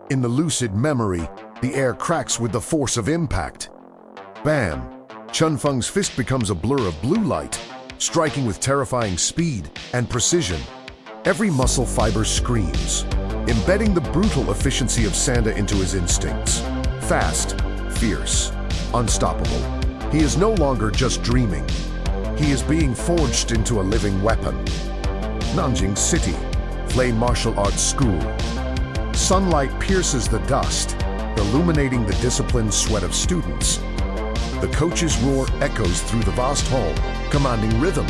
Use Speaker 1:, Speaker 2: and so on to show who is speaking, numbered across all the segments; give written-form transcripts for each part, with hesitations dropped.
Speaker 1: In the lucid memory, the air cracks with the force of impact. Bam! Chen Feng's fist becomes a blur of blue light, striking with terrifying speed and precision. Every muscle fiber screams, embedding the brutal efficiency of Sanda into his instincts. Fast, fierce, unstoppable. He is no longer just dreaming. He is being forged into a living weapon. Nanjing City, Flame Martial Arts School. Sunlight pierces the dust, illuminating the disciplined sweat of students. The coach's roar echoes through the vast hall, commanding rhythm.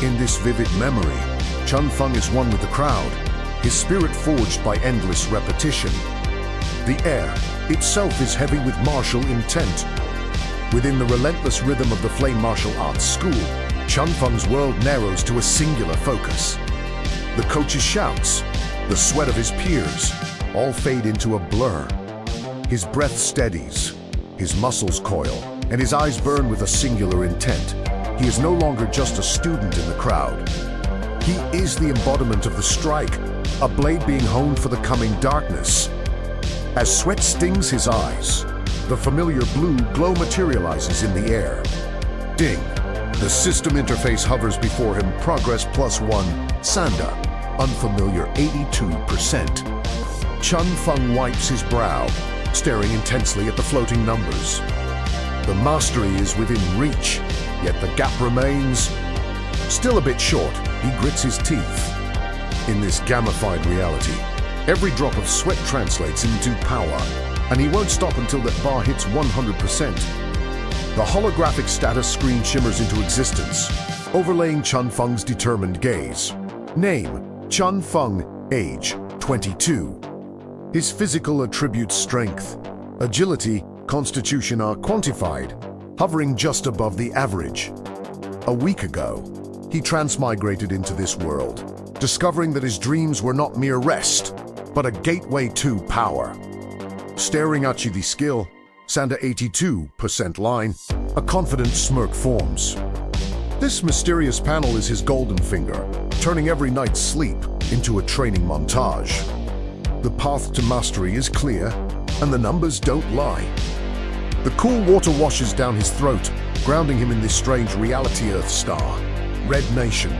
Speaker 1: In this vivid memory, Chen Feng is one with the crowd, his spirit forged by endless repetition. The air itself is heavy with martial intent. Within the relentless rhythm of the Flame Martial Arts School, Chen Feng's world narrows to a singular focus. The coach's shouts, the sweat of his peers, all fade into a blur. His breath steadies, his muscles coil, and his eyes burn with a singular intent. He is no longer just a student in the crowd. He is the embodiment of the strike, a blade being honed for the coming darkness. As sweat stings his eyes, the familiar blue glow materializes in the air. Ding! The system interface hovers before him, progress +1, Sanda, unfamiliar 82%. Chen Feng wipes his brow, staring intensely at the floating numbers. The mastery is within reach, yet the gap remains. Still a bit short, he grits his teeth. In this gamified reality, every drop of sweat translates into power, and he won't stop until that bar hits 100%. The holographic status screen shimmers into existence, overlaying Chen Feng's determined gaze. Name, Chen Feng, age, 22. His physical attributes strength, agility, constitution are quantified, hovering just above the average. A week ago, he transmigrated into this world, discovering that his dreams were not mere rest, but a gateway to power. Staring at you the skill, Sanda 82% line, a confident smirk forms. This mysterious panel is his golden finger, turning every night's sleep into a training montage. The path to mastery is clear, and the numbers don't lie. The cool water washes down his throat, grounding him in this strange reality Earth star, Red Nation.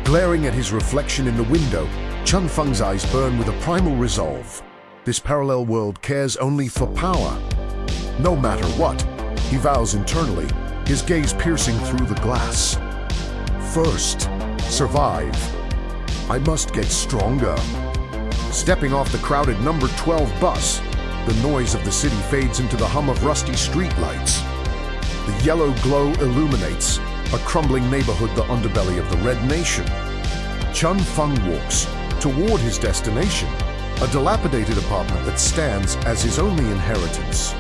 Speaker 1: Glaring at his reflection in the window, Chen Feng's eyes burn with a primal resolve. This parallel world cares only for power. No matter what, he vows internally, his gaze piercing through the glass. First, survive. I must get stronger. Stepping off the crowded number 12 bus, the noise of the city fades into the hum of rusty streetlights. The yellow glow illuminates a crumbling neighborhood, the underbelly of the Red Nation. Chen Feng walks toward his destination, a dilapidated apartment that stands as his only inheritance.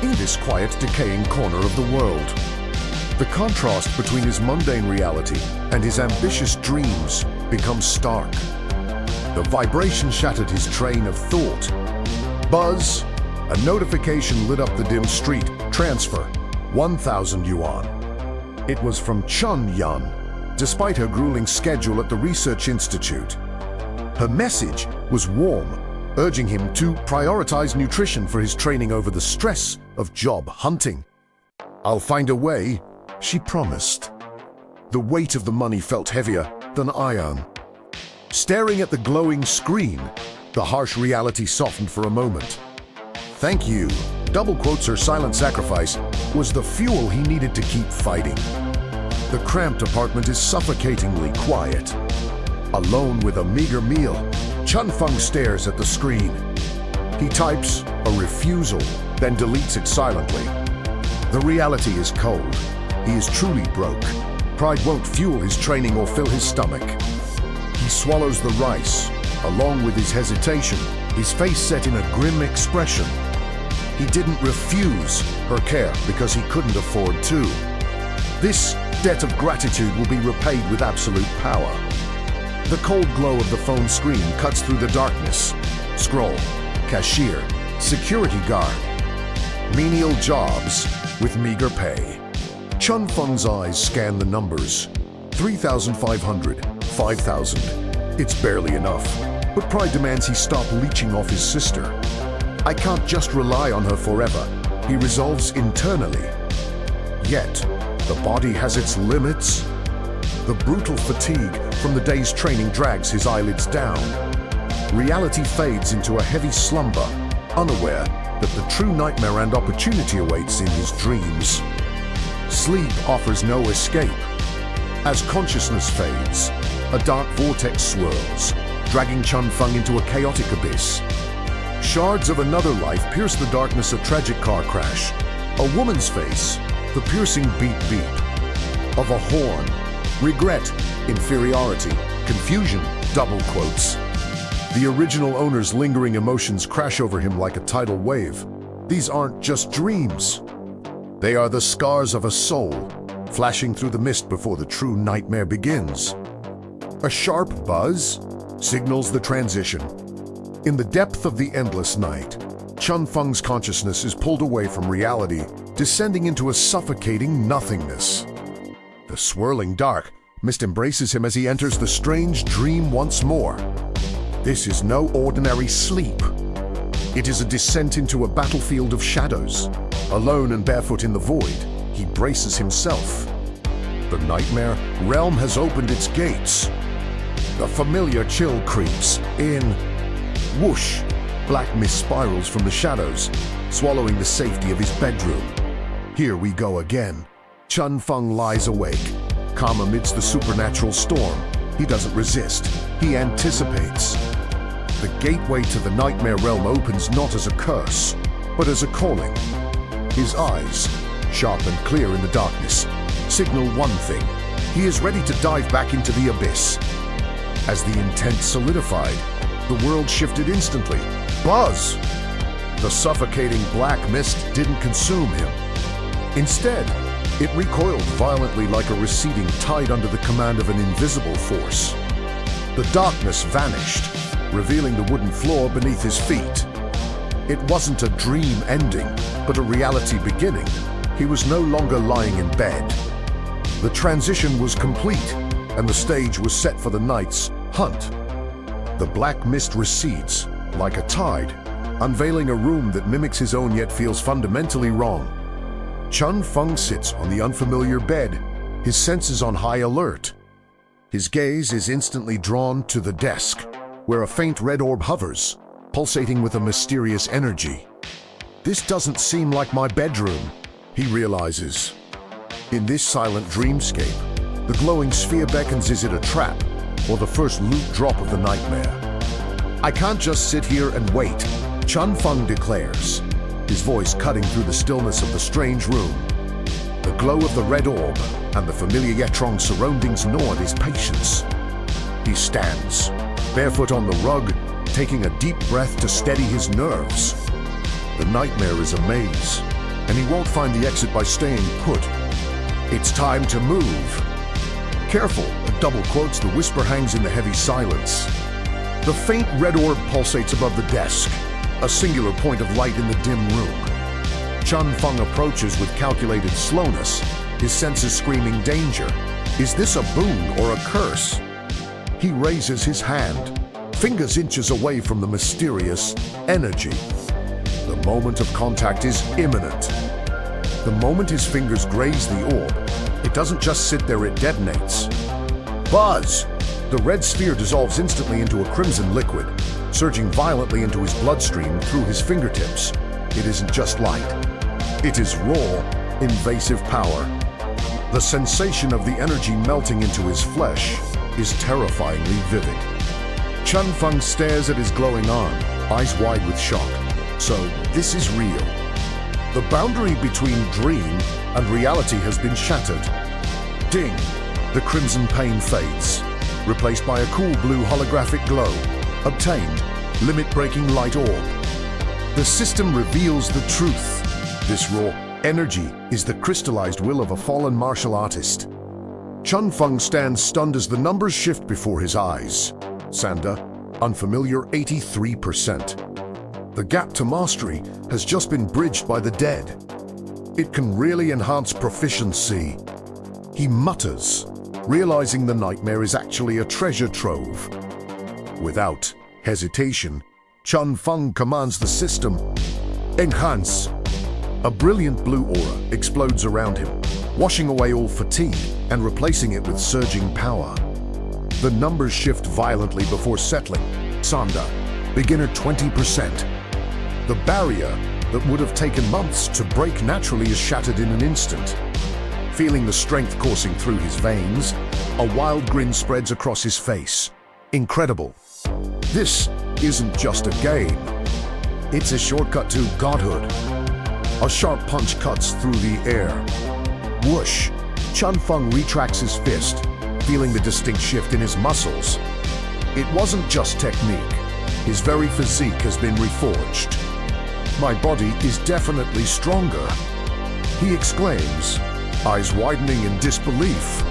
Speaker 1: In this quiet, decaying corner of the world, the contrast between his mundane reality and his ambitious dreams becomes stark. The vibration shattered his train of thought. Buzz, a notification lit up the dim street. Transfer, 1,000 yuan. It was from Chun Yun, despite her grueling schedule at the Research Institute. Her message was warm, urging him to prioritize nutrition for his training over the stress of job hunting. I'll find a way, she promised. The weight of the money felt heavier than iron. Staring at the glowing screen, the harsh reality softened for a moment. Thank you, double quotes or silent sacrifice, was the fuel he needed to keep fighting. The cramped apartment is suffocatingly quiet. Alone with a meager meal, Chen Feng stares at the screen. He types a refusal, then deletes it silently. The reality is cold. He is truly broke. Pride won't fuel his training or fill his stomach. He swallows the rice, along with his hesitation, his face set in a grim expression. He didn't refuse her care because he couldn't afford to. This debt of gratitude will be repaid with absolute power. The cold glow of the phone screen cuts through the darkness. Scroll, cashier, security guard. Menial jobs with meager pay. Chen Feng's eyes scan the numbers. 3,500, 5,000. It's barely enough. but pride demands he stop leeching off his sister. I can't just rely on her forever, he resolves internally. Yet, the body has its limits. The brutal fatigue from the day's training drags his eyelids down. Reality fades into a heavy slumber, unaware that the true nightmare and opportunity awaits in his dreams. Sleep offers no escape. As consciousness fades, a dark vortex swirls, dragging Chen Feng into a chaotic abyss. Shards of another life pierce the darkness of tragic car crash. A woman's face, the piercing beep of a horn. Regret, inferiority, confusion, double quotes. The original owner's lingering emotions crash over him like a tidal wave. These aren't just dreams. They are the scars of a soul, flashing through the mist before the true nightmare begins. A sharp buzz signals the transition. In the depth of the endless night, Chen Feng's consciousness is pulled away from reality, descending into a suffocating nothingness. The swirling dark mist embraces him as he enters the strange dream once more. This is no ordinary sleep. It is a descent into a battlefield of shadows. Alone and barefoot in the void, he braces himself. The nightmare realm has opened its gates. The familiar chill creeps in. Whoosh! Black mist spirals from the shadows, swallowing the safety of his bedroom. Here we go again. Chen Feng lies awake, calm amidst the supernatural storm. He doesn't resist. He anticipates. The gateway to the nightmare realm opens not as a curse, but as a calling. His eyes, sharp and clear in the darkness, signal one thing. He is ready to dive back into the abyss. As the intent solidified, the world shifted instantly. Buzz! The suffocating black mist didn't consume him. Instead, it recoiled violently like a receding tide under the command of an invisible force. The darkness vanished, revealing the wooden floor beneath his feet. It wasn't a dream ending, but a reality beginning. He was no longer lying in bed. The transition was complete, and the stage was set for the night's hunt. The black mist recedes, like a tide, unveiling a room that mimics his own yet feels fundamentally wrong. Chen Feng sits on the unfamiliar bed, his senses on high alert. His gaze is instantly drawn to the desk, where a faint red orb hovers, pulsating with a mysterious energy. This doesn't seem like my bedroom, he realizes. In this silent dreamscape, the glowing sphere beckons. Is it a trap, or the first loot drop of the nightmare? I can't just sit here and wait, Chen Feng declares, his voice cutting through the stillness of the strange room. The glow of the red orb and the familiar yet strong surroundings gnaw at his patience. He stands, barefoot on the rug, taking a deep breath to steady his nerves. The nightmare is a maze, and he won't find the exit by staying put. It's time to move. Careful, double quotes, the whisper hangs in the heavy silence. The faint red orb pulsates above the desk, a singular point of light in the dim room. Chen Feng approaches with calculated slowness, his senses screaming danger. Is this a boon or a curse? He raises his hand, fingers inches away from the mysterious energy. The moment of contact is imminent. The moment his fingers graze the orb, it doesn't just sit there, it detonates. Buzz! The red sphere dissolves instantly into a crimson liquid, surging violently into his bloodstream through his fingertips. It isn't just light. It is raw, invasive power. The sensation of the energy melting into his flesh is terrifyingly vivid. Chen Feng stares at his glowing arm, eyes wide with shock. So, this is real. The boundary between dream and reality has been shattered. Ding! The crimson pain fades, replaced by a cool blue holographic glow. Obtained, limit-breaking light orb. The system reveals the truth. This raw energy is the crystallized will of a fallen martial artist. Chen Feng stands stunned as the numbers shift before his eyes. Sanda, unfamiliar 83%. The gap to mastery has just been bridged by the dead. It can really enhance proficiency. He mutters, realizing the nightmare is actually a treasure trove. Without hesitation, Chen Feng commands the system, "Enhance." A brilliant blue aura explodes around him, washing away all fatigue and replacing it with surging power. The numbers shift violently before settling. Sanda, beginner 20%. The barrier that would have taken months to break naturally is shattered in an instant. Feeling the strength coursing through his veins, a wild grin spreads across his face. Incredible. This isn't just a game. It's a shortcut to godhood. A sharp punch cuts through the air. Whoosh! Chen Feng retracts his fist, feeling the distinct shift in his muscles. It wasn't just technique. His very physique has been reforged. "My body is definitely stronger," he exclaims, eyes widening in disbelief.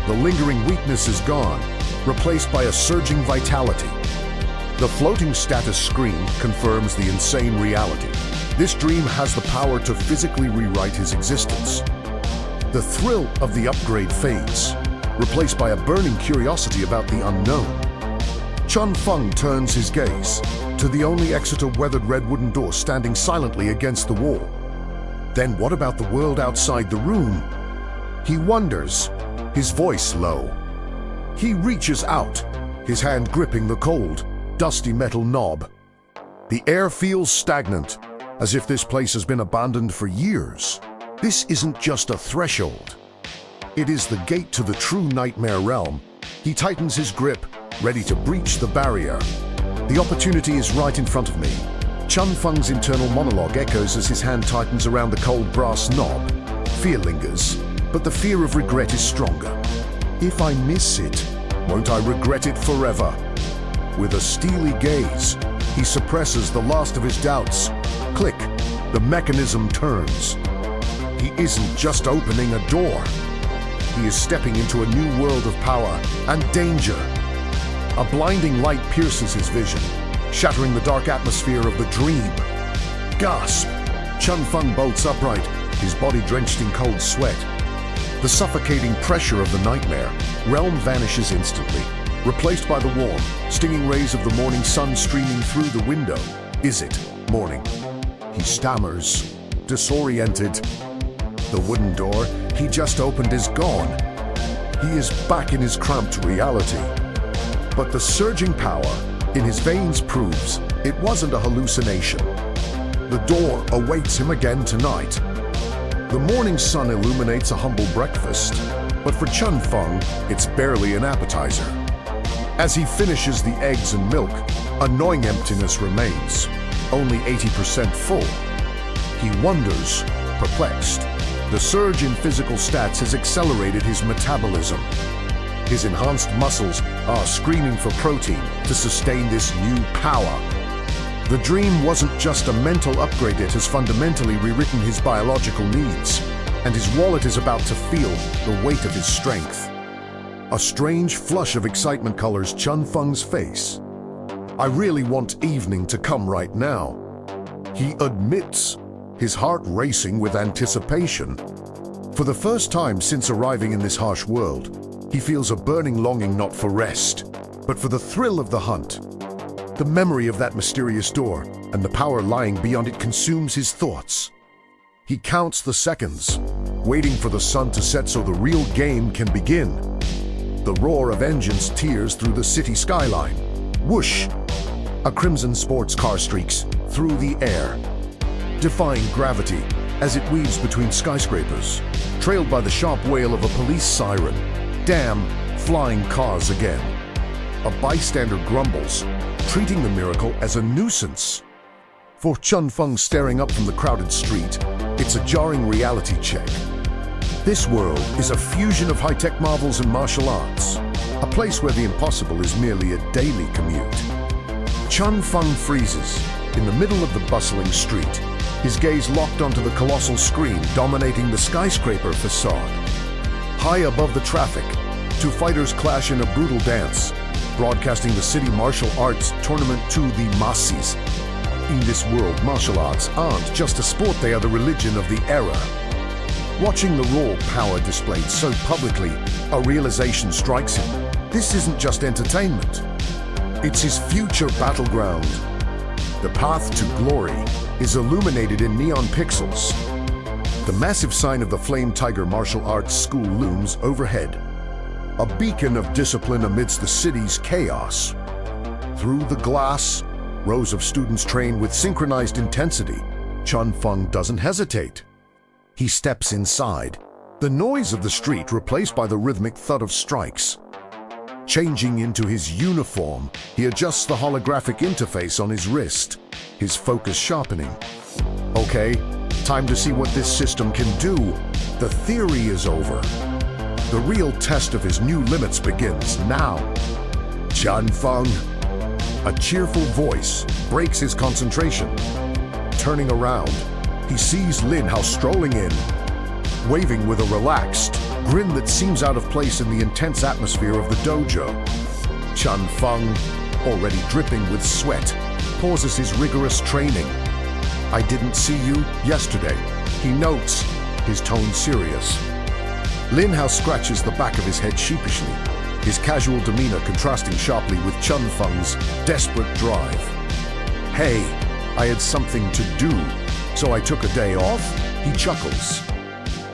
Speaker 1: The lingering weakness is gone, replaced by a surging vitality. The floating status screen confirms the insane reality. This dream has the power to physically rewrite his existence. The thrill of the upgrade fades, replaced by a burning curiosity about the unknown. Chen Feng turns his gaze to the only Exeter-weathered red wooden door standing silently against the wall. Then what about the world outside the room? He wonders, his voice low. He reaches out, his hand gripping the cold, dusty metal knob. The air feels stagnant, as if this place has been abandoned for years. This isn't just a threshold. It is the gate to the true nightmare realm. He tightens his grip, ready to breach the barrier. The opportunity is right in front of me. Chen Feng's internal monologue echoes as his hand tightens around the cold brass knob. Fear lingers, but the fear of regret is stronger. If I miss it, won't I regret it forever? With a steely gaze, he suppresses the last of his doubts. Click, the mechanism turns. He isn't just opening a door. He is stepping into a new world of power and danger. A blinding light pierces his vision, shattering the dark atmosphere of the dream. Gasp! Chen Feng bolts upright, his body drenched in cold sweat. The suffocating pressure of the nightmare realm vanishes instantly, replaced by the warm, stinging rays of the morning sun streaming through the window. Is it morning? He stammers, disoriented. The wooden door he just opened is gone. He is back in his cramped reality. But the surging power in his veins proves it wasn't a hallucination. The door awaits him again tonight. The morning sun illuminates a humble breakfast, but for Chen Feng, it's barely an appetizer. As he finishes the eggs and milk, a gnawing emptiness remains, only 80% full. He wonders, perplexed. The surge in physical stats has accelerated his metabolism. His enhanced muscles are screaming for protein to sustain this new power. The dream wasn't just a mental upgrade, it has fundamentally rewritten his biological needs, and his wallet is about to feel the weight of his strength. A strange flush of excitement colors Chen Feng's face. "I really want evening to come right now," he admits, his heart racing with anticipation. For the first time since arriving in this harsh world, he feels a burning longing not for rest, but for the thrill of the hunt. The memory of that mysterious door and the power lying beyond it consumes his thoughts. He counts the seconds, waiting for the sun to set so the real game can begin. The roar of engines tears through the city skyline. Whoosh! A crimson sports car streaks through the air, defying gravity as it weaves between skyscrapers, trailed by the sharp wail of a police siren. Damn, flying cars again. A bystander grumbles, treating the miracle as a nuisance. For Chen Feng, staring up from the crowded street, it's a jarring reality check. This world is a fusion of high-tech marvels and martial arts, a place where the impossible is merely a daily commute. Chen Feng freezes in the middle of the bustling street, his gaze locked onto the colossal screen dominating the skyscraper facade. High above the traffic, two fighters clash in a brutal dance, broadcasting the city martial arts tournament to the masses. In this world, martial arts aren't just a sport, they are the religion of the era. Watching the raw power displayed so publicly, a realization strikes him. This isn't just entertainment. It's his future battleground. The path to glory is illuminated in neon pixels. The massive sign of the Flame Tiger Martial Arts School looms overhead, a beacon of discipline amidst the city's chaos. Through the glass, rows of students train with synchronized intensity. Chen Feng doesn't hesitate. He steps inside, the noise of the street replaced by the rhythmic thud of strikes. Changing into his uniform, he adjusts the holographic interface on his wrist, his focus sharpening. Okay, time to see what this system can do. The theory is over. The real test of his new limits begins now. Chen Feng. A cheerful voice breaks his concentration. Turning around, he sees Lin Hao strolling in, waving with a relaxed grin that seems out of place in the intense atmosphere of the dojo. Chen Feng, already dripping with sweat, pauses his rigorous training. "I didn't see you yesterday," he notes, his tone serious. Lin Hao scratches the back of his head sheepishly, his casual demeanor contrasting sharply with Chen Feng's desperate drive. "Hey, I had something to do, so I took a day off," he chuckles.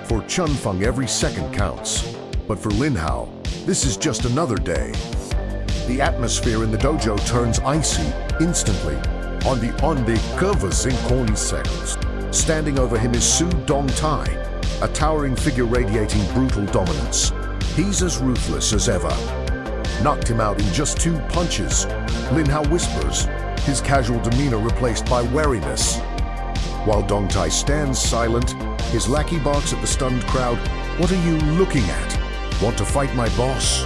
Speaker 1: For Chen Feng, every second counts. But for Lin Hao, this is just another day. The atmosphere in the dojo turns icy instantly. On the curves in corny seconds. Standing over him is Su Dongtai, a towering figure radiating brutal dominance. He's as ruthless as ever. Knocked him out in just 2 punches, Lin Hao whispers, his casual demeanor replaced by wariness. While Dongtai stands silent, his lackey barks at the stunned crowd. "What are you looking at? Want to fight my boss?"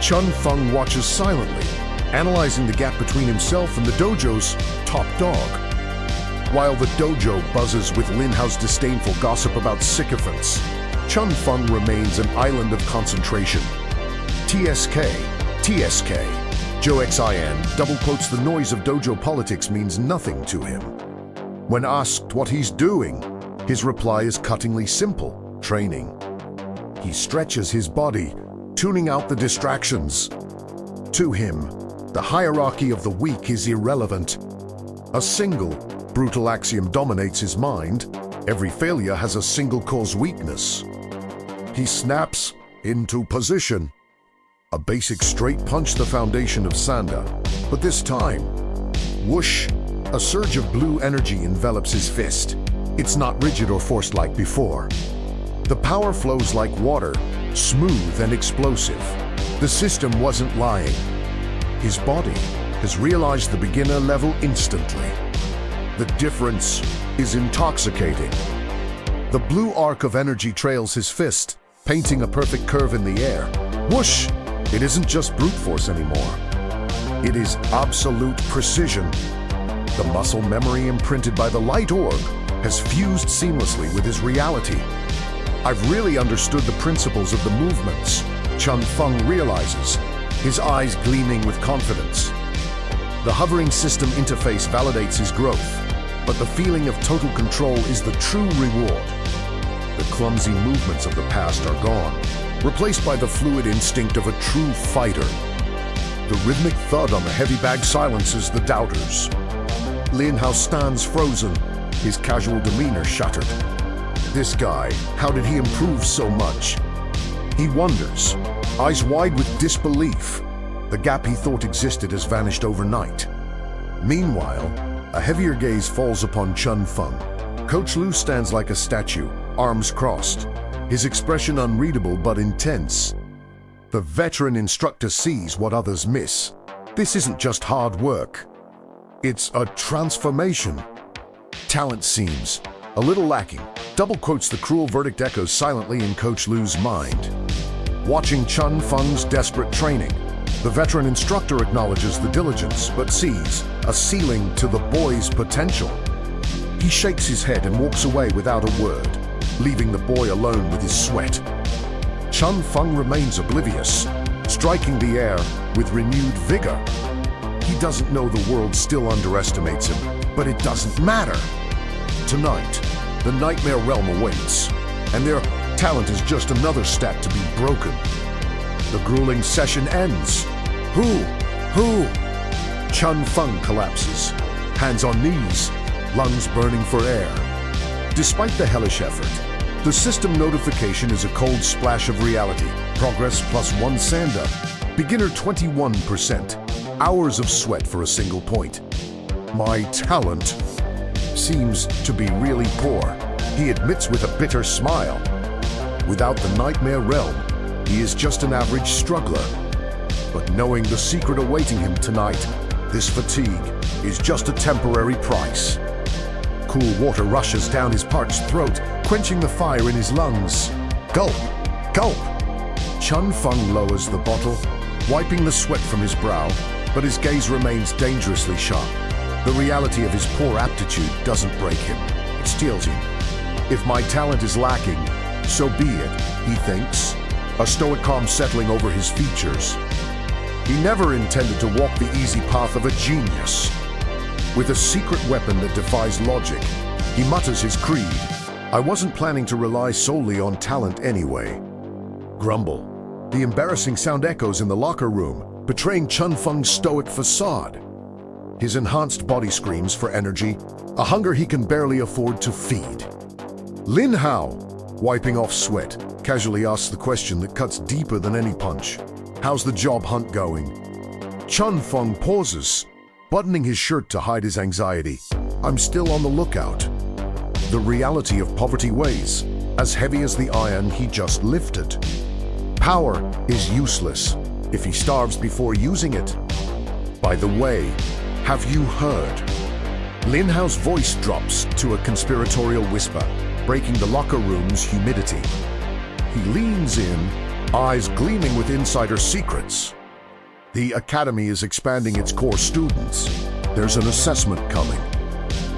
Speaker 1: Chen Feng watches silently, analyzing the gap between himself and the dojo's top dog. While the dojo buzzes with Lin Hao's disdainful gossip about sycophants, Chen Feng remains an island of concentration. TSK, Joe Xin double quotes the noise of dojo politics means nothing to him. When asked what he's doing, his reply is cuttingly simple: training. He stretches his body, tuning out the distractions. To him, the hierarchy of the weak is irrelevant. A single, brutal axiom dominates his mind: every failure has a single-cause weakness. He snaps into position. A basic straight punch, the foundation of Sanda. But this time, whoosh, a surge of blue energy envelops his fist. It's not rigid or forced like before. The power flows like water, smooth and explosive. The system wasn't lying. His body has realized the beginner level instantly. The difference is intoxicating. The blue arc of energy trails his fist, painting a perfect curve in the air. Whoosh! It isn't just brute force anymore. It is absolute precision. The muscle memory imprinted by the light orb has fused seamlessly with his reality. "I've really understood the principles of the movements," Chen Feng realizes, his eyes gleaming with confidence. The hovering system interface validates his growth, but the feeling of total control is the true reward. The clumsy movements of the past are gone, replaced by the fluid instinct of a true fighter. The rhythmic thud on the heavy bag silences the doubters. Lin Hao stands frozen, his casual demeanor shattered. This guy, how did he improve so much? He wonders, eyes wide with disbelief. The gap he thought existed has vanished overnight. Meanwhile, a heavier gaze falls upon Chen Feng. Coach Lu stands like a statue, arms crossed, his expression unreadable but intense. The veteran instructor sees what others miss. This isn't just hard work. It's a transformation. Talent seems a little lacking. Double quotes the cruel verdict echoes silently in Coach Lu's mind. Watching Chen Feng's desperate training, the veteran instructor acknowledges the diligence but sees a ceiling to the boy's potential. He shakes his head and walks away without a word, leaving the boy alone with his sweat. Chen Feng remains oblivious, striking the air with renewed vigor. He doesn't know the world still underestimates him, but it doesn't matter. Tonight, the nightmare realm awaits, and their talent is just another stat to be broken. The grueling session ends. Who Chen Feng collapses, hands on knees, lungs burning for air. Despite the hellish effort, the system notification is a cold splash of reality. Progress +1 Sanda. Beginner 21%. Hours of sweat for a single point. My talent seems to be really poor, he admits with a bitter smile. Without the nightmare realm, he is just an average struggler. But knowing the secret awaiting him tonight, this fatigue is just a temporary price. Cool water rushes down his parched throat, quenching the fire in his lungs. Gulp! Gulp! Chen Feng lowers the bottle, wiping the sweat from his brow, but his gaze remains dangerously sharp. The reality of his poor aptitude doesn't break him, it steels him. If my talent is lacking, so be it, he thinks, a stoic calm settling over his features. He never intended to walk the easy path of a genius. With a secret weapon that defies logic, he mutters his creed. I wasn't planning to rely solely on talent anyway. Grumble. The embarrassing sound echoes in the locker room, betraying Chen Feng's stoic facade. His enhanced body screams for energy, a hunger he can barely afford to feed. Lin Hao, wiping off sweat, casually asks the question that cuts deeper than any punch. How's the job hunt going? Chen Feng pauses, buttoning his shirt to hide his anxiety. I'm still on the lookout. The reality of poverty weighs, as heavy as the iron he just lifted. Power is useless if he starves before using it. By the way, have you heard? Lin Hao's voice drops to a conspiratorial whisper, breaking the locker room's humidity. He leans in, eyes gleaming with insider secrets. The academy is expanding its core students. There's an assessment coming.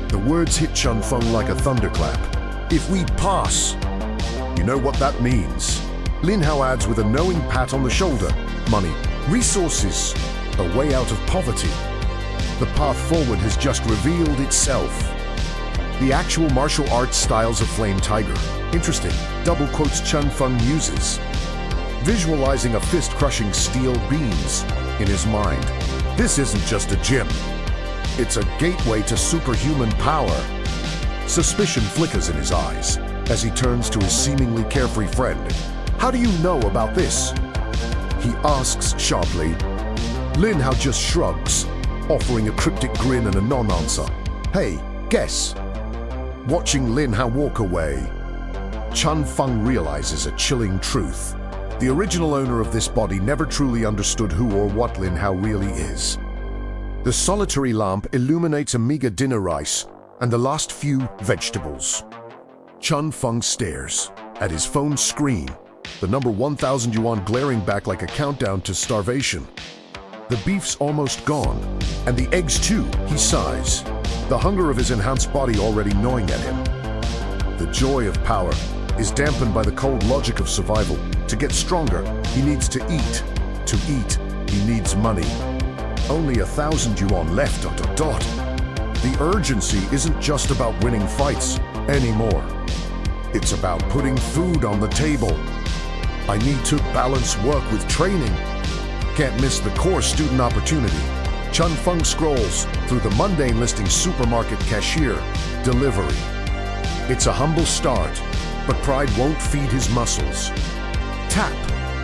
Speaker 1: The words hit Chen Feng like a thunderclap. If we pass, you know what that means. Lin Hao adds with a knowing pat on the shoulder. Money, resources, a way out of poverty. The path forward has just revealed itself. The actual martial arts styles of Flame Tiger. Interesting, double quotes Chen Feng uses. Visualizing a fist-crushing steel beams in his mind. This isn't just a gym. It's a gateway to superhuman power. Suspicion flickers in his eyes as he turns to his seemingly carefree friend. How do you know about this? He asks sharply. Lin Hao just shrugs, offering a cryptic grin and a non-answer. Hey, guess. Watching Lin Hao walk away, Chen Feng realizes a chilling truth. The original owner of this body never truly understood who or what Lin Hao really is. The solitary lamp illuminates a meager dinner rice and the last few vegetables. Chen Feng stares at his phone screen, the number 1,000 yuan glaring back like a countdown to starvation. The beef's almost gone, and the eggs too, he sighs, the hunger of his enhanced body already gnawing at him. The joy of power is dampened by the cold logic of survival. To get stronger, he needs to eat. To eat, he needs money. Only 1,000 yuan left, ... The urgency isn't just about winning fights anymore. It's about putting food on the table. I need to balance work with training. Can't miss the core student opportunity. Chen Feng scrolls through the mundane listing supermarket cashier, delivery. It's a humble start, but pride won't feed his muscles. Tap,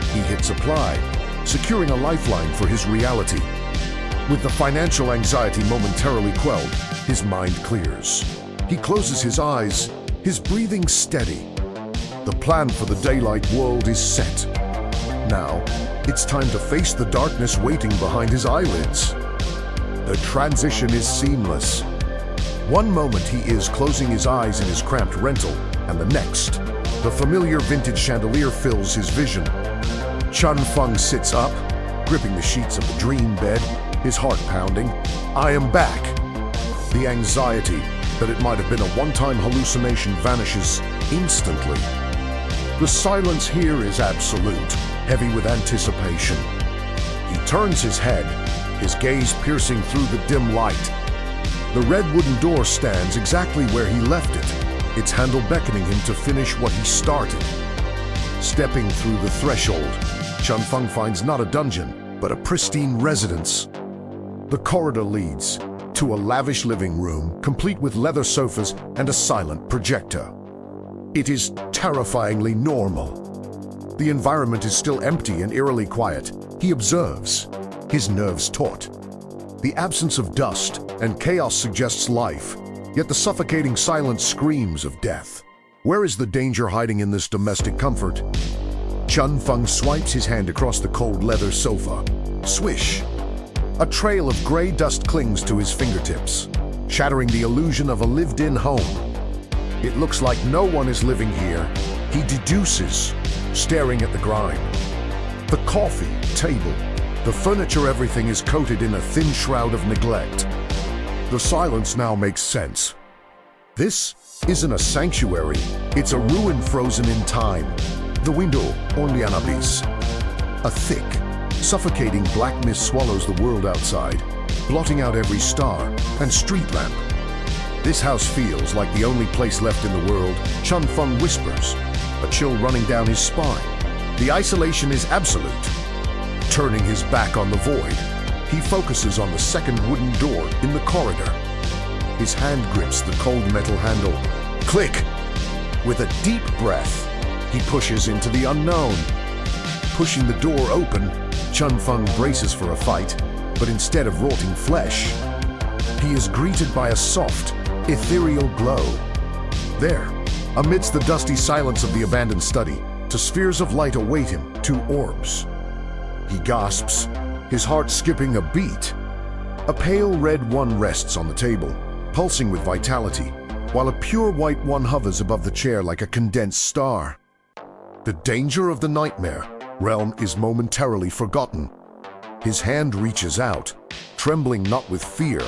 Speaker 1: he hits apply, securing a lifeline for his reality. With the financial anxiety momentarily quelled, his mind clears. He closes his eyes, his breathing steady. The plan for the daylight world is set. Now, it's time to face the darkness waiting behind his eyelids. The transition is seamless. One moment he is closing his eyes in his cramped rental, and the next, the familiar vintage chandelier fills his vision. Chen Feng sits up, gripping the sheets of the dream bed, his heart pounding. I am back. The anxiety that it might have been a one-time hallucination vanishes instantly. The silence here is absolute, heavy with anticipation. He turns his head, his gaze piercing through the dim light. The red wooden door stands exactly where he left it, its handle beckoning him to finish what he started. Stepping through the threshold, Chen Feng finds not a dungeon, but a pristine residence. The corridor leads to a lavish living room, complete with leather sofas and a silent projector. It is terrifyingly normal. The environment is still empty and eerily quiet. He observes, his nerves taut. The absence of dust and chaos suggests life, yet the suffocating silence screams of death. Where is the danger hiding in this domestic comfort? Chen Feng swipes his hand across the cold leather sofa. Swish! A trail of gray dust clings to his fingertips, shattering the illusion of a lived-in home. It looks like no one is living here, he deduces, staring at the grime. The coffee table, the furniture, everything is coated in a thin shroud of neglect. The silence now makes sense. This isn't a sanctuary, it's a ruin frozen in time. The window, only an abyss. A thick, suffocating black mist swallows the world outside, blotting out every star and street lamp. This house feels like the only place left in the world, Chen Feng whispers, a chill running down his spine. The isolation is absolute. Turning his back on the void, he focuses on the second wooden door in the corridor. His hand grips the cold metal handle. Click! With a deep breath, he pushes into the unknown. Pushing the door open, Chen Feng braces for a fight, but instead of rotting flesh, he is greeted by a soft, ethereal glow. There, amidst the dusty silence of the abandoned study, two spheres of light await him, two orbs. He gasps, his heart skipping a beat. A pale red one rests on the table, pulsing with vitality, while a pure white one hovers above the chair like a condensed star. The danger of the nightmare realm is momentarily forgotten. His hand reaches out, trembling not with fear,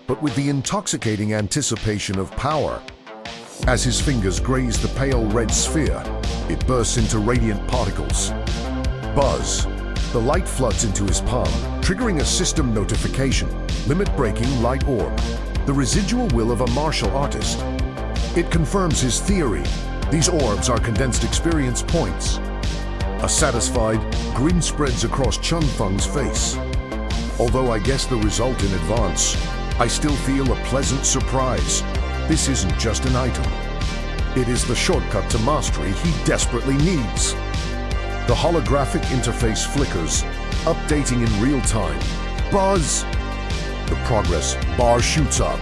Speaker 1: but with the intoxicating anticipation of power. As his fingers graze the pale red sphere, it bursts into radiant particles. Buzz! The light floods into his palm, triggering a system notification, limit-breaking light orb, the residual will of a martial artist. It confirms his theory. These orbs are condensed experience points. A satisfied grin spreads across Chen Feng's face. Although I guessed the result in advance, I still feel a pleasant surprise. This isn't just an item. It is the shortcut to mastery he desperately needs. The holographic interface flickers, updating in real time. Buzz! The progress bar shoots up,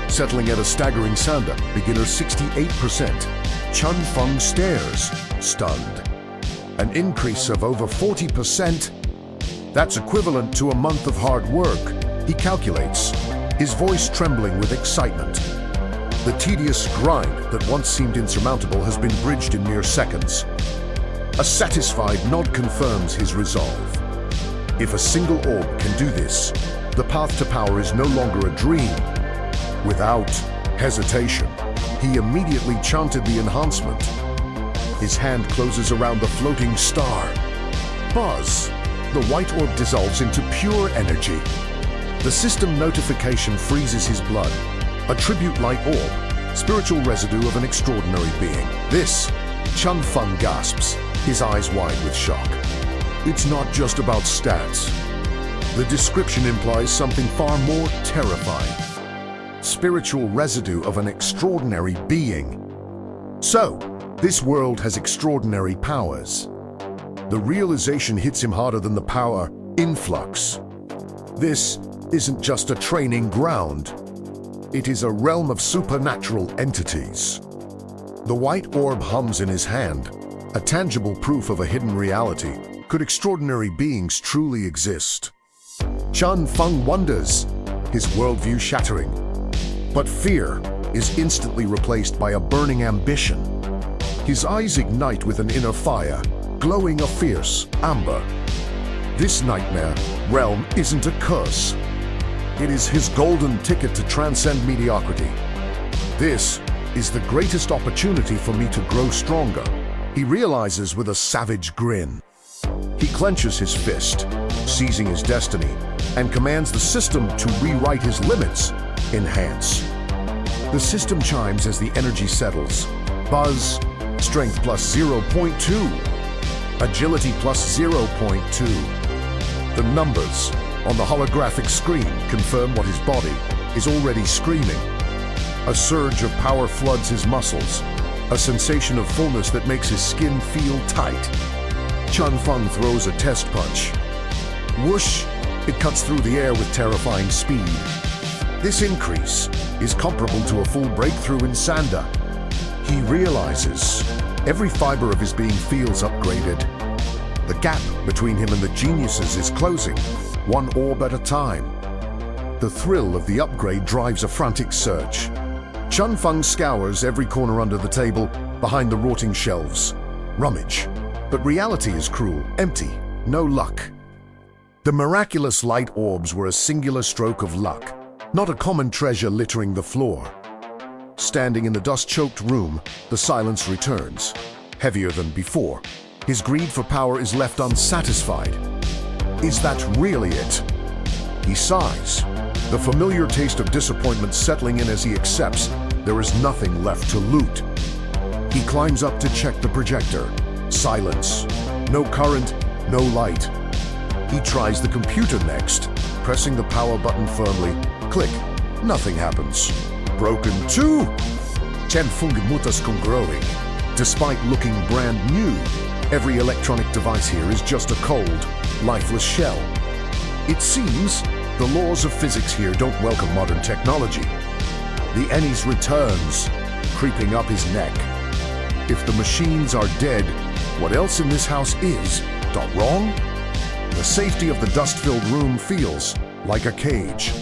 Speaker 1: settling at a staggering Sanda, beginner 68%. Chen Feng stares, stunned. An increase of over 40%. That's equivalent to a month of hard work, he calculates, his voice trembling with excitement. The tedious grind that once seemed insurmountable has been bridged in mere seconds. A satisfied nod confirms his resolve. If a single orb can do this, the path to power is no longer a dream. Without hesitation, he immediately chanted the enhancement. His hand closes around the floating star. Buzz! The white orb dissolves into pure energy. The system notification freezes his blood. A tribute light orb, spiritual residue of an extraordinary being. This, Chen Feng gasps, his eyes wide with shock. It's not just about stats. The description implies something far more terrifying. Spiritual residue of an extraordinary being. So, this world has extraordinary powers. The realization hits him harder than the power influx. This isn't just a training ground. It is a realm of supernatural entities. The white orb hums in his hand, a tangible proof of a hidden reality. Could extraordinary beings truly exist? Chen Feng wonders, his worldview shattering. But fear is instantly replaced by a burning ambition. His eyes ignite with an inner fire, glowing a fierce amber. This nightmare realm isn't a curse. It is his golden ticket to transcend mediocrity. This is the greatest opportunity for me to grow stronger, he realizes with a savage grin. He clenches his fist, seizing his destiny, and commands the system to rewrite his limits. Enhance. The system chimes as the energy settles. Buzz, strength plus 0.2. Agility plus 0.2. The numbers on the holographic screen confirm what his body is already screaming. A surge of power floods his muscles, a sensation of fullness that makes his skin feel tight. Chen Feng throws a test punch. Whoosh! It cuts through the air with terrifying speed. This increase is comparable to a full breakthrough in Sanda. He realizes every fiber of his being feels upgraded. The gap between him and the geniuses is closing, one orb at a time. The thrill of the upgrade drives a frantic search. Chen Feng scours every corner under the table, behind the rotting shelves. Rummage. But reality is cruel, empty, no luck. The miraculous light orbs were a singular stroke of luck, not a common treasure littering the floor. Standing in the dust-choked room, the silence returns, heavier than before. His greed for power is left unsatisfied. Is that really it? He sighs, the familiar taste of disappointment settling in as he accepts there is nothing left to loot. He climbs up to check the projector. Silence. No current, no light. He tries the computer next, pressing the power button firmly. Click. Nothing happens. Broken too. Chen Feng mutas com growing. Despite looking brand new, every electronic device here is just a cold, lifeless shell. It seems the laws of physics here don't welcome modern technology. The Ennis returns, creeping up his neck. If the machines are dead, what else in this house is done wrong? The safety of the dust-filled room feels like a cage.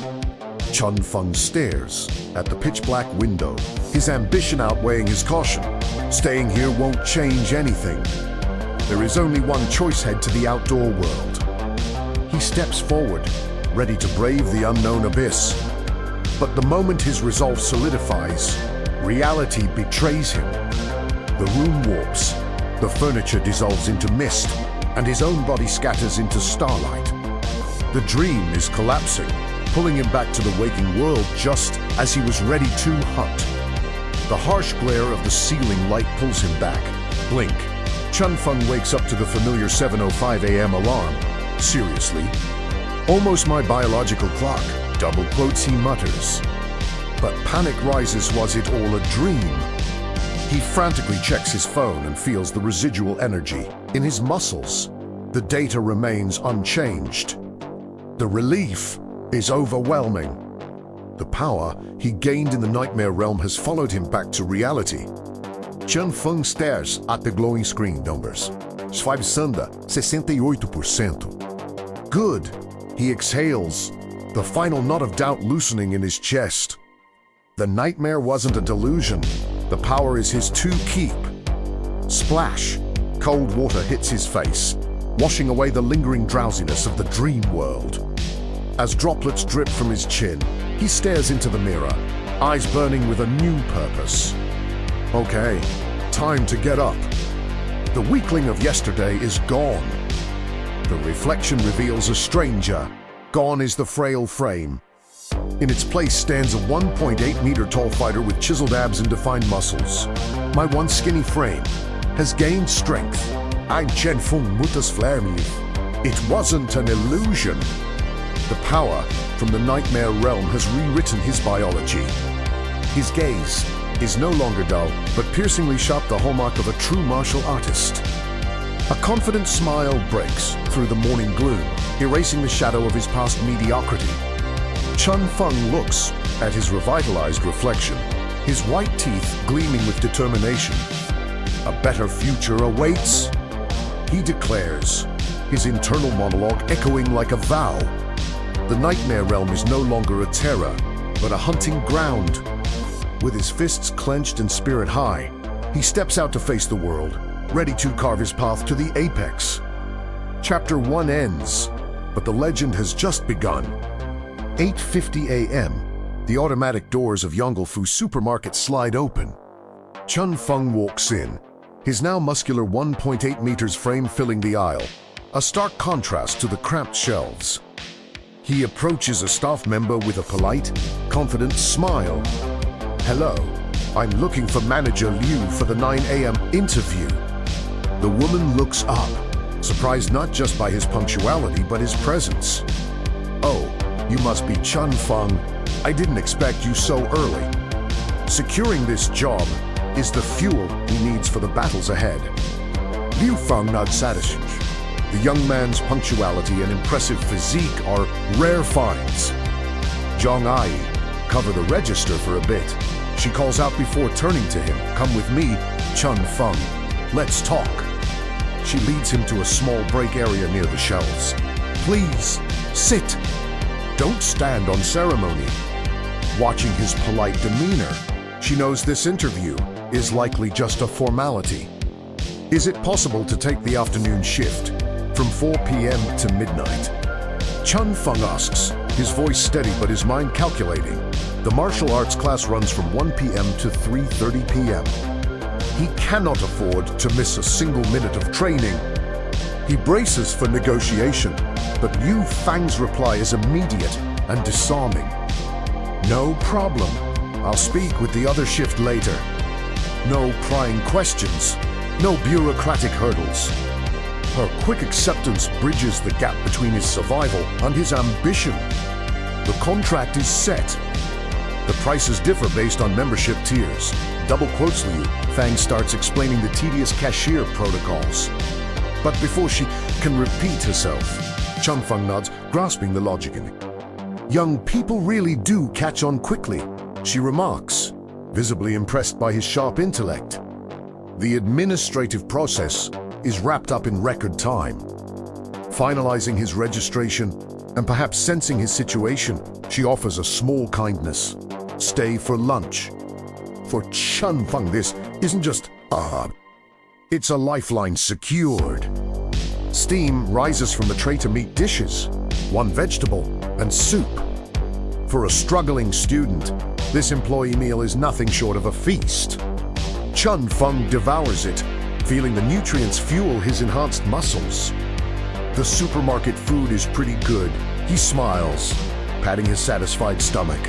Speaker 1: Chen Feng stares at the pitch-black window, his ambition outweighing his caution. Staying here won't change anything. There is only one choice: head to the outdoor world. He steps forward, ready to brave the unknown abyss. But the moment his resolve solidifies, reality betrays him. The room warps, the furniture dissolves into mist, and his own body scatters into starlight. The dream is collapsing, pulling him back to the waking world just as he was ready to hunt. The harsh glare of the ceiling light pulls him back. Blink. Chen Feng wakes up to the familiar 7:05 a.m. alarm. Seriously? Almost my biological clock, double quotes he mutters. But panic rises. Was it all a dream? He frantically checks his phone and feels the residual energy in his muscles. The data remains unchanged. The relief is overwhelming. The power he gained in the nightmare realm has followed him back to reality. Chen Feng stares at the glowing screen numbers. Swipe Sanda, 68%. Good. He exhales, the final knot of doubt loosening in his chest. The nightmare wasn't a delusion. The power is his to keep. Splash. Cold water hits his face, washing away the lingering drowsiness of the dream world. As droplets drip from his chin, he stares into the mirror, eyes burning with a new purpose. Okay, time to get up. The weakling of yesterday is gone. The reflection reveals a stranger. Gone is the frail frame. In its place stands a 1.8-meter tall fighter with chiseled abs and defined muscles. My once skinny frame has gained strength. I'm Chen Feng mutas flermiv. It wasn't an illusion. The power from the nightmare realm has rewritten his biology. His gaze is no longer dull, but piercingly sharp, the hallmark of a true martial artist. A confident smile breaks through the morning gloom, erasing the shadow of his past mediocrity. Chen Feng looks at his revitalized reflection, his white teeth gleaming with determination. A better future awaits, he declares, his internal monologue echoing like a vow. The nightmare realm is no longer a terror, but a hunting ground. With his fists clenched and spirit high, he steps out to face the world, ready to carve his path to the apex. Chapter 1 ends, but the legend has just begun. 8:50 a.m., the automatic doors of Yonglfu supermarket slide open. Chen Feng walks in, his now muscular 1.8 meters frame filling the aisle, a stark contrast to the cramped shelves. He approaches a staff member with a polite, confident smile. Hello, I'm looking for Manager Liu for the 9 a.m. interview. The woman looks up, surprised not just by his punctuality but his presence. You must be Chen Feng. I didn't expect you so early. Securing this job is the fuel he needs for the battles ahead. Liu Feng nods satisfied. The young man's punctuality and impressive physique are rare finds. Zhang Ai cover the register for a bit. She calls out before turning to him. Come with me, Chen Feng. Let's talk. She leads him to a small break area near the shelves. Please, sit. Don't stand on ceremony. Watching his polite demeanor, she knows this interview is likely just a formality. Is it possible to take the afternoon shift from 4 p.m. to midnight? Chen Feng asks, his voice steady but his mind calculating. The martial arts class runs from 1 p.m. to 3:30 p.m. He cannot afford to miss a single minute of training. He braces for negotiation, but Liu Fang's reply is immediate and disarming. No problem. I'll speak with the other shift later. No prying questions. No bureaucratic hurdles. Her quick acceptance bridges the gap between his survival and his ambition. The contract is set. The prices differ based on membership tiers. Double quotes Liu, Fang starts explaining the tedious cashier protocols. But before she can repeat herself, Chen Feng nods, grasping the logic in it. Young people really do catch on quickly, she remarks, visibly impressed by his sharp intellect. The administrative process is wrapped up in record time. Finalizing his registration and perhaps sensing his situation, she offers a small kindness. Stay for lunch. For Chen Feng, this isn't just it's a lifeline secured. Steam rises from the tray to meet dishes, one vegetable and soup. For a struggling student, this employee meal is nothing short of a feast. Chen Feng devours it, feeling the nutrients fuel his enhanced muscles. The supermarket food is pretty good. He smiles, patting his satisfied stomach.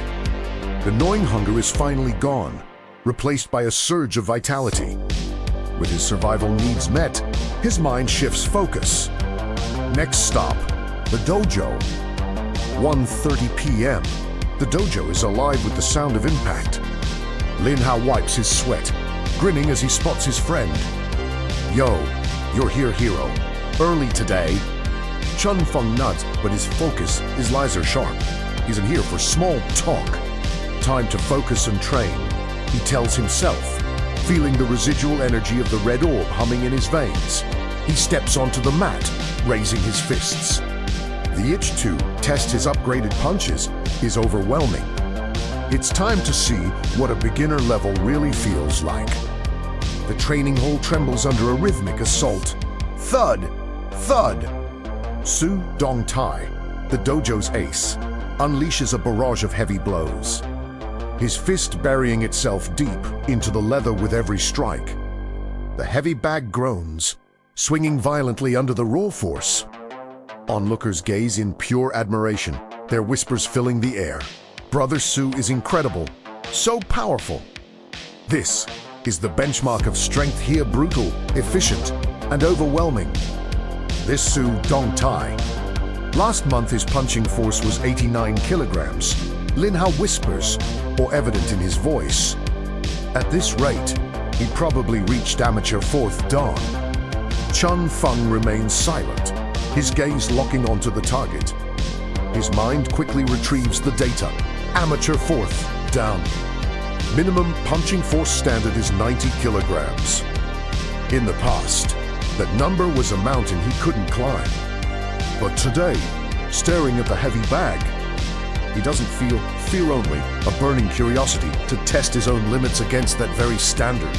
Speaker 1: The gnawing hunger is finally gone, replaced by a surge of vitality. With his survival needs met, his mind shifts focus. Next stop, the dojo. 1:30 p.m. The dojo is alive with the sound of impact. Lin Hao wipes his sweat, grinning as he spots his friend. Yo, you're here, hero. Early today. Chen Feng nods, but his focus is laser sharp. He's in here for small talk. Time to focus and train, he tells himself, feeling the residual energy of the red orb humming in his veins. He steps onto the mat, raising his fists. The itch to test his upgraded punches is overwhelming. It's time to see what a beginner level really feels like. The training hall trembles under a rhythmic assault. Thud! Thud! Su Dongtai, the dojo's ace, unleashes a barrage of heavy blows. His fist burying itself deep into the leather with every strike. The heavy bag groans, swinging violently under the raw force. Onlookers gaze in pure admiration, their whispers filling the air. Brother Su is incredible, so powerful. This is the benchmark of strength here, brutal, efficient, and overwhelming. This Su Dongtai. Last month his punching force was 89 kilograms. Lin Hao whispers, or evident in his voice. At this rate, he probably reached amateur 4th dan. Chen Feng remains silent, his gaze locking onto the target. His mind quickly retrieves the data. Amateur 4th dan. Minimum punching force standard is 90 kilograms. In the past, that number was a mountain he couldn't climb. But today, staring at the heavy bag, he doesn't feel fear only, a burning curiosity to test his own limits against that very standard.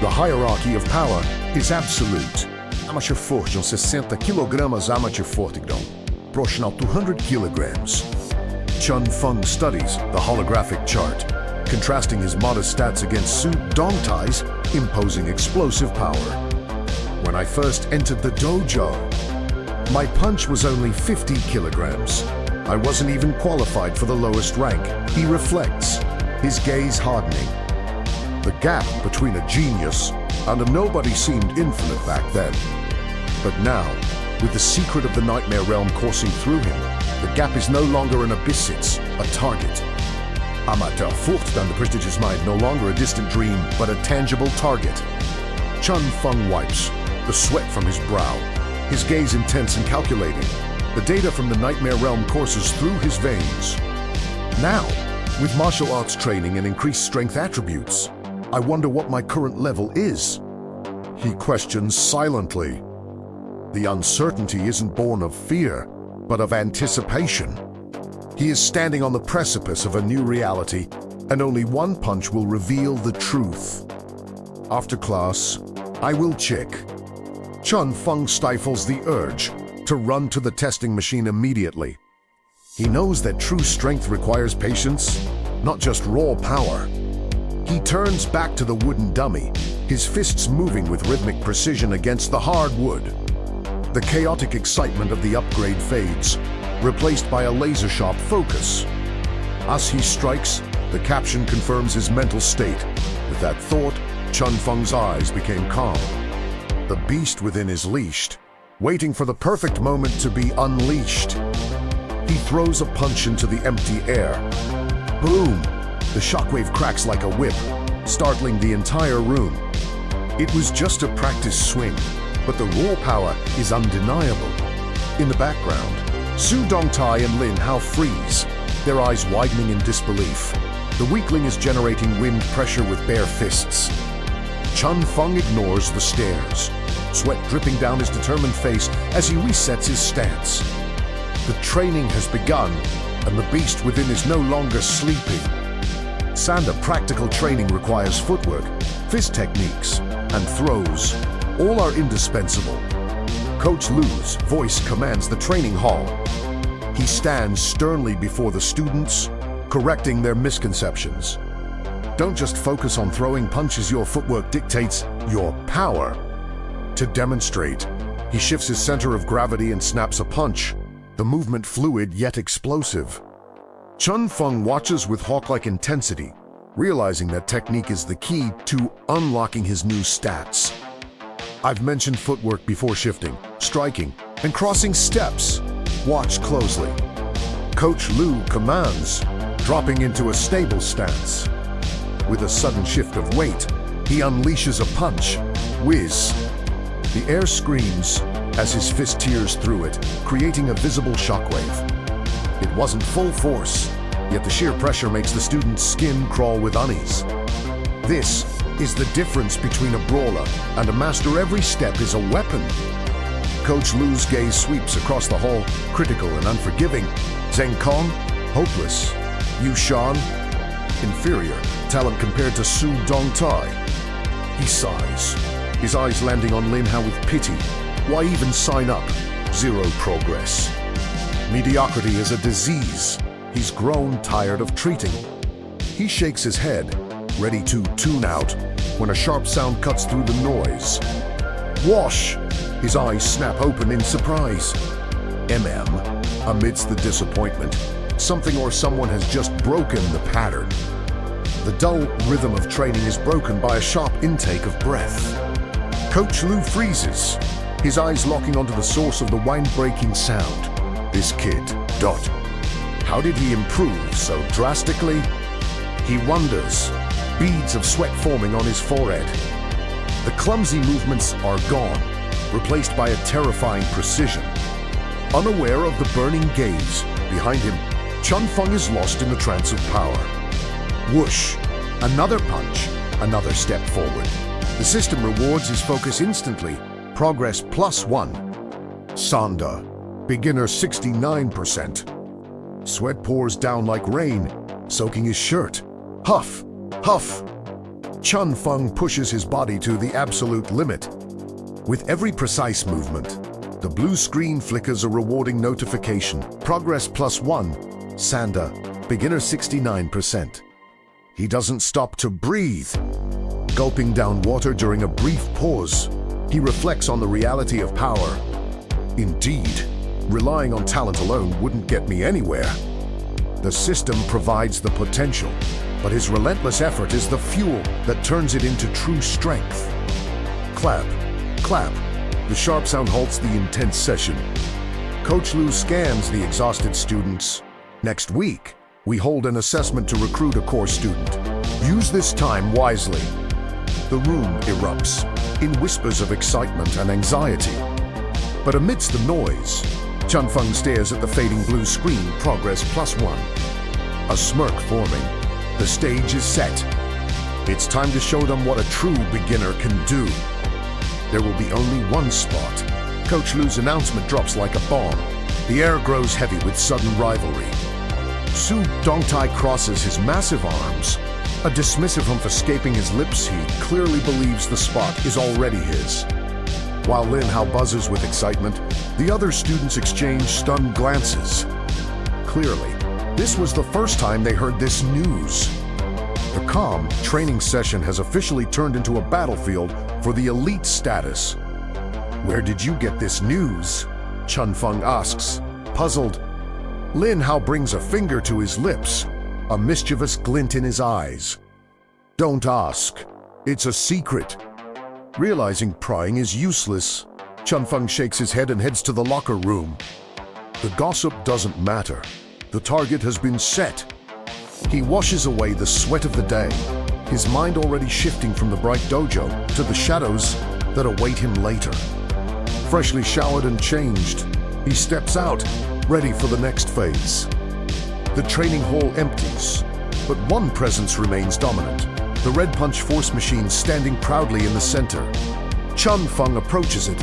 Speaker 1: The hierarchy of power is absolute. Amateur force on 60 kilograms amateur forte proportional to 200 kilograms. Chen Feng studies the holographic chart, contrasting his modest stats against Su Dongtai's imposing explosive power. When I first entered the dojo, my punch was only 50 kilograms. I wasn't even qualified for the lowest rank. He reflects, his gaze hardening. The gap between a genius and a nobody seemed infinite back then. But now, with the secret of the nightmare realm coursing through him, The gap is no longer an abyss, it's a target. Amateur Furcht under prestigious mind, no longer a distant dream, but a tangible target. Chen Feng wipes the sweat from his brow, his gaze intense and calculating. The data from the nightmare realm courses through his veins. Now, with martial arts training and increased strength attributes, I wonder what my current level is. He questions silently. The uncertainty isn't born of fear, but of anticipation. He is standing on the precipice of a new reality, and only one punch will reveal the truth. After class, I will check. Chen Feng stifles the urge to run to the testing machine immediately. He knows that true strength requires patience, not just raw power. He turns back to the wooden dummy, his fists moving with rhythmic precision against the hard wood. The chaotic excitement of the upgrade fades, replaced by a laser-sharp focus. As he strikes, the caption confirms his mental state. With that thought, Chen Feng's eyes became calm. The beast within is leashed, waiting for the perfect moment to be unleashed. He throws a punch into the empty air. Boom! The shockwave cracks like a whip, startling the entire room. It was just a practice swing, but the raw power is undeniable. In the background, Su Dongtai and Lin Hao freeze, their eyes widening in disbelief. The weakling is generating wind pressure with bare fists. Chen Feng ignores the stares, sweat dripping down his determined face as he resets his stance. The training has begun, and the beast within is no longer sleeping. Sanda practical training requires footwork, fist techniques, and throws. All are indispensable. Coach Lu's voice commands the training hall. He stands sternly before the students, correcting their misconceptions. Don't just focus on throwing punches, your footwork dictates your power. To demonstrate, he shifts his center of gravity and snaps a punch, the movement fluid yet explosive. Chen Feng watches with hawk-like intensity, realizing that technique is the key to unlocking his new stats. I've mentioned footwork before: shifting, striking, and crossing steps. Watch closely. Coach Lu commands, dropping into a stable stance. With a sudden shift of weight, he unleashes a punch. Whiz! The air screams as his fist tears through it, creating a visible shockwave. It wasn't full force, yet the sheer pressure makes the student's skin crawl with unease. This is the difference between a brawler and a master. Every step is a weapon. Coach Lu's gaze sweeps across the hall, critical and unforgiving. Zheng Kong, hopeless. Yu Shan, inferior, talent compared to Su Dongtai. He sighs, his eyes landing on Lin Hao with pity. Why even sign up? Zero progress. Mediocrity is a disease he's grown tired of treating. He shakes his head, ready to tune out, when a sharp sound cuts through the noise. Whoosh! His eyes snap open in surprise. Amidst the disappointment, something or someone has just broken the pattern. The dull rhythm of training is broken by a sharp intake of breath. Coach Lu freezes, his eyes locking onto the source of the wine-breaking sound. This kid, Dot. How did he improve so drastically? He wonders, beads of sweat forming on his forehead. The clumsy movements are gone, replaced by a terrifying precision. Unaware of the burning gaze behind him, Chen Feng is lost in the trance of power. Whoosh! Another punch, another step forward. The system rewards his focus instantly. Progress +1. Sanda, beginner 69%. Sweat pours down like rain, soaking his shirt. Huff, huff. Chen Feng pushes his body to the absolute limit. With every precise movement, the blue screen flickers a rewarding notification. Progress +1. Sanda, beginner 69%. He doesn't stop to breathe. Gulping down water during a brief pause, he reflects on the reality of power. Indeed, relying on talent alone wouldn't get me anywhere. The system provides the potential, but his relentless effort is the fuel that turns it into true strength. Clap, clap. The sharp sound halts the intense session. Coach Lu scans the exhausted students. Next week, we hold an assessment to recruit a core student. Use this time wisely. The room erupts in whispers of excitement and anxiety. But amidst the noise, Chen Feng stares at the fading blue screen, progress +1. A smirk forming. The stage is set. It's time to show them what a true beginner can do. There will be only one spot. Coach Lu's announcement drops like a bomb. The air grows heavy with sudden rivalry. Su Dongtai crosses his massive arms. A dismissive humph escaping his lips, he clearly believes the spot is already his. While Lin Hao buzzes with excitement, the other students exchange stunned glances. Clearly, this was the first time they heard this news. The calm training session has officially turned into a battlefield for the elite status. Where did you get this news? Chen Feng asks, puzzled. Lin Hao brings a finger to his lips, a mischievous glint in his eyes. Don't ask. It's a secret. Realizing prying is useless, Chen Feng shakes his head and heads to the locker room. The gossip doesn't matter. The target has been set. He washes away the sweat of the day, his mind already shifting from the bright dojo to the shadows that await him later. Freshly showered and changed, he steps out, ready for the next phase. The training hall empties, but one presence remains dominant, the Red Punch Force machine standing proudly in the center. Chen Feng approaches it,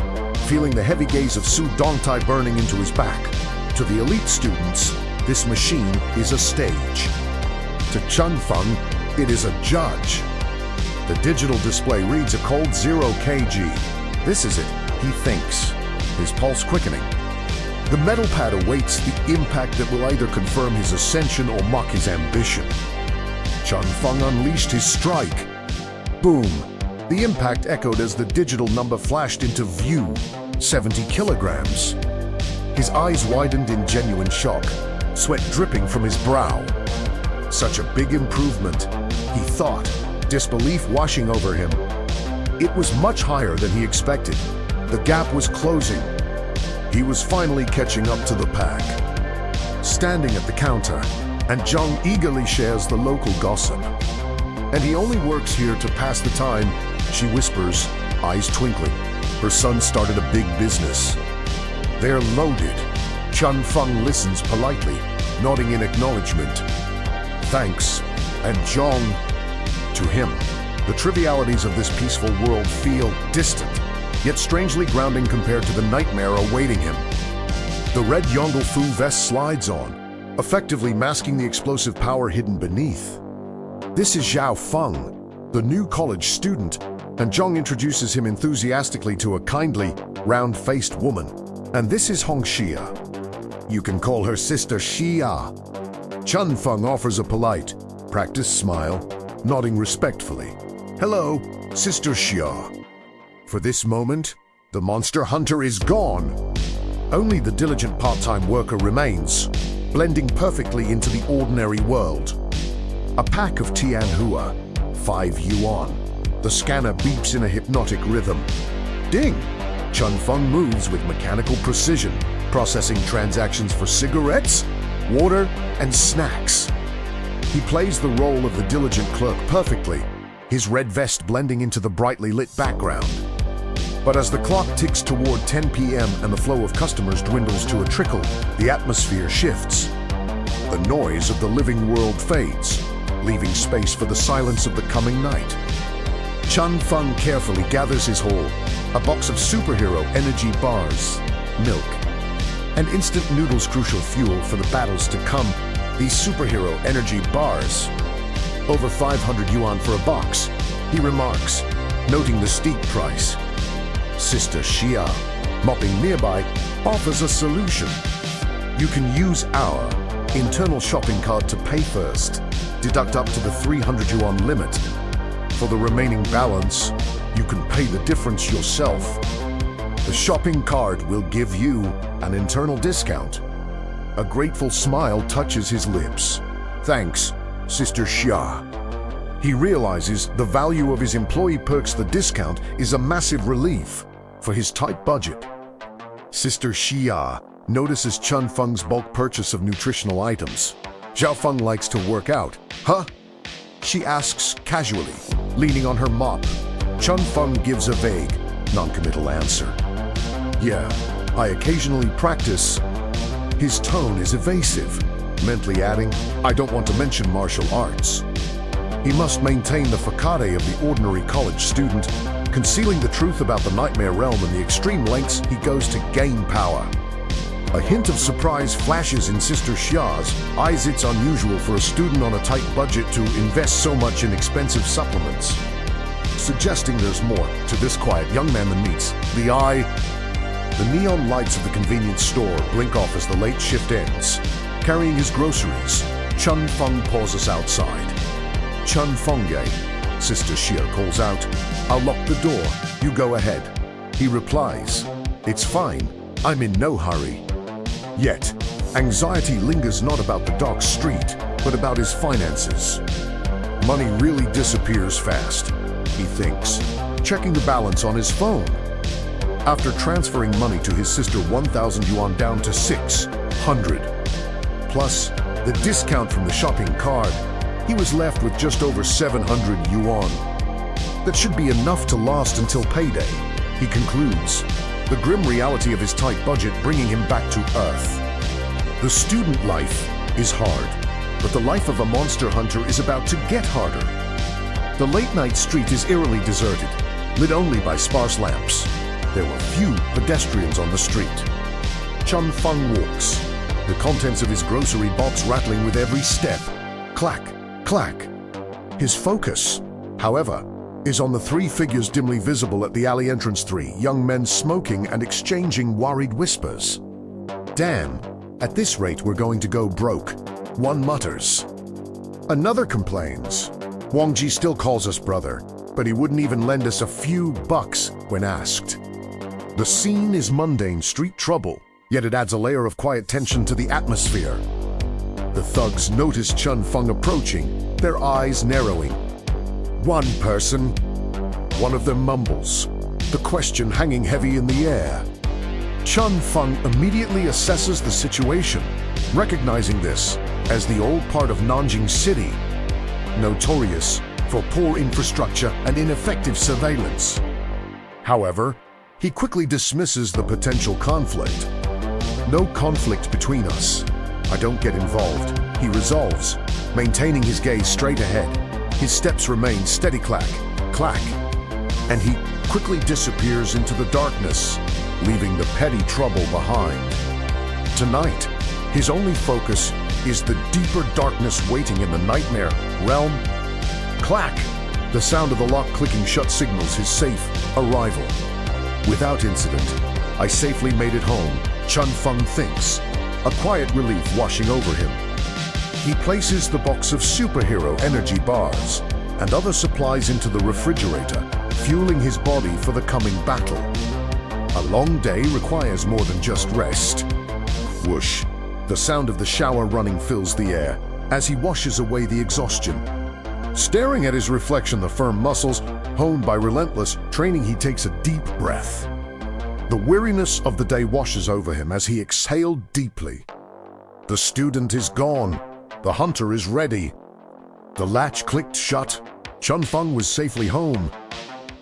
Speaker 1: feeling the heavy gaze of Su Dongtai burning into his back. To the elite students, this machine is a stage. To Chen Feng, it is a judge. The digital display reads a cold 0 kg. This is it, he thinks, his pulse quickening. The metal pad awaits the impact that will either confirm his ascension or mock his ambition. Chen Feng unleashed his strike. Boom! The impact echoed as the digital number flashed into view, 70 kilograms. His eyes widened in genuine shock, sweat dripping from his brow. Such a big improvement, he thought, disbelief washing over him. It was much higher than he expected. The gap was closing. He was finally catching up to the pack. Standing at the counter, and Zhang eagerly shares the local gossip. And he only works here to pass the time, she whispers, eyes twinkling. Her son started a big business. They're loaded. Chen Feng listens politely, nodding in acknowledgement. Thanks, and Zhang, to him, the trivialities of this peaceful world feel distant, yet strangely grounding compared to the nightmare awaiting him. The red Yongle Fu vest slides on, effectively masking the explosive power hidden beneath. This is Zhao Feng, the new college student, and Zhang introduces him enthusiastically to a kindly, round-faced woman. And this is Hong Xia. You can call her Sister Xia. Chen Feng offers a polite, practiced smile, nodding respectfully. Hello, Sister Xia. For this moment, the monster hunter is gone. Only the diligent part-time worker remains, blending perfectly into the ordinary world. A pack of Tianhua, 5 yuan. The scanner beeps in a hypnotic rhythm. Ding! Chen Feng moves with mechanical precision, processing transactions for cigarettes, water, and snacks. He plays the role of the diligent clerk perfectly, his red vest blending into the brightly lit background. But as the clock ticks toward 10 p.m. and the flow of customers dwindles to a trickle, the atmosphere shifts. The noise of the living world fades, leaving space for the silence of the coming night. Chen Feng carefully gathers his haul, a box of superhero energy bars, milk, and instant noodles, crucial fuel for the battles to come. These superhero energy bars, over 500 yuan for a box, he remarks, noting the steep price. Sister Xia, mopping nearby, offers a solution. You can use our internal shopping cart to pay first, deduct up to the 300 yuan limit. For the remaining balance, you can pay the difference yourself. The shopping cart will give you an internal discount. A grateful smile touches his lips. Thanks, Sister Xia. He realizes the value of his employee perks. The discount is a massive relief for his tight budget. Sister Xia notices Chen Feng's bulk purchase of nutritional items. Xiao Feng likes to work out. Huh? She asks casually, leaning on her mop. Chen Feng gives a vague, non-committal answer. Yeah, I occasionally practice. His tone is evasive, mentally adding, I don't want to mention martial arts. He must maintain the facade of the ordinary college student, concealing the truth about the nightmare realm and the extreme lengths he goes to gain power. A hint of surprise flashes in Sister Xia's eyes. It's unusual for a student on a tight budget to invest so much in expensive supplements, suggesting there's more to this quiet young man than meets the eye. The neon lights of the convenience store blink off as the late shift ends. Carrying his groceries, Chen Feng pauses outside. Chen Fengye, Sister Xia calls out, I'll lock the door, you go ahead. He replies, it's fine, I'm in no hurry. Yet, anxiety lingers not about the dark street, but about his finances. Money really disappears fast, he thinks, checking the balance on his phone. After transferring money to his sister 1,000 yuan down to 600, plus the discount from the shopping card, he was left with just over 700 yuan. That should be enough to last until payday, he concludes, the grim reality of his tight budget bringing him back to earth. The student life is hard, but the life of a monster hunter is about to get harder. The late-night street is eerily deserted, lit only by sparse lamps. There were few pedestrians on the street. Chen Feng walks, the contents of his grocery box rattling with every step. Clack, clack. His focus, however, is on the three figures dimly visible at the alley entrance. Three young men smoking and exchanging worried whispers. Damn, at this rate we're going to go broke, one mutters. Another complains. Wangji still calls us brother, but he wouldn't even lend us a few bucks when asked. The scene is mundane street trouble, yet it adds a layer of quiet tension to the atmosphere. The thugs notice Chen Feng approaching, their eyes narrowing. One person, one of them mumbles, the question hanging heavy in the air. Chen Feng immediately assesses the situation, recognizing this as the old part of Nanjing City, notorious for poor infrastructure and ineffective surveillance. However, he quickly dismisses the potential conflict. No conflict between us. I don't get involved, he resolves, maintaining his gaze straight ahead. His steps remain steady, clack, clack, and he quickly disappears into the darkness, leaving the petty trouble behind. Tonight, his only focus is the deeper darkness waiting in the nightmare realm. Clack! The sound of the lock clicking shut signals his safe arrival. Without incident, I safely made it home, Chen Feng thinks, a quiet relief washing over him. He places the box of superhero energy bars and other supplies into the refrigerator, fueling his body for the coming battle. A long day requires more than just rest. Whoosh! The sound of the shower running fills the air as he washes away the exhaustion. Staring at his reflection, the firm muscles honed by relentless training, he takes a deep breath. The weariness of the day washes over him as he exhaled deeply. The student is gone. The hunter is ready. The latch clicked shut. Chen Feng was safely home.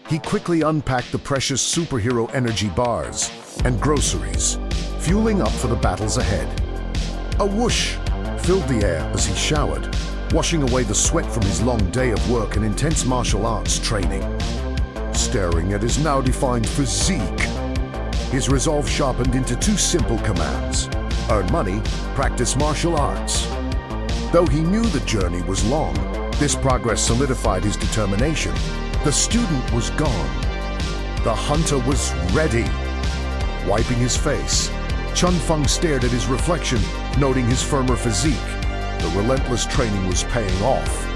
Speaker 1: He quickly unpacked the precious superhero energy bars and groceries, fueling up for the battles ahead. A whoosh filled the air as he showered, washing away the sweat from his long day of work and intense martial arts training. Staring at his now defined physique, his resolve sharpened into two simple commands: earn money, practice martial arts. Though he knew the journey was long, this progress solidified his determination. The student was gone. The hunter was ready. Wiping his face, Chen Feng stared at his reflection, noting his firmer physique. The relentless training was paying off.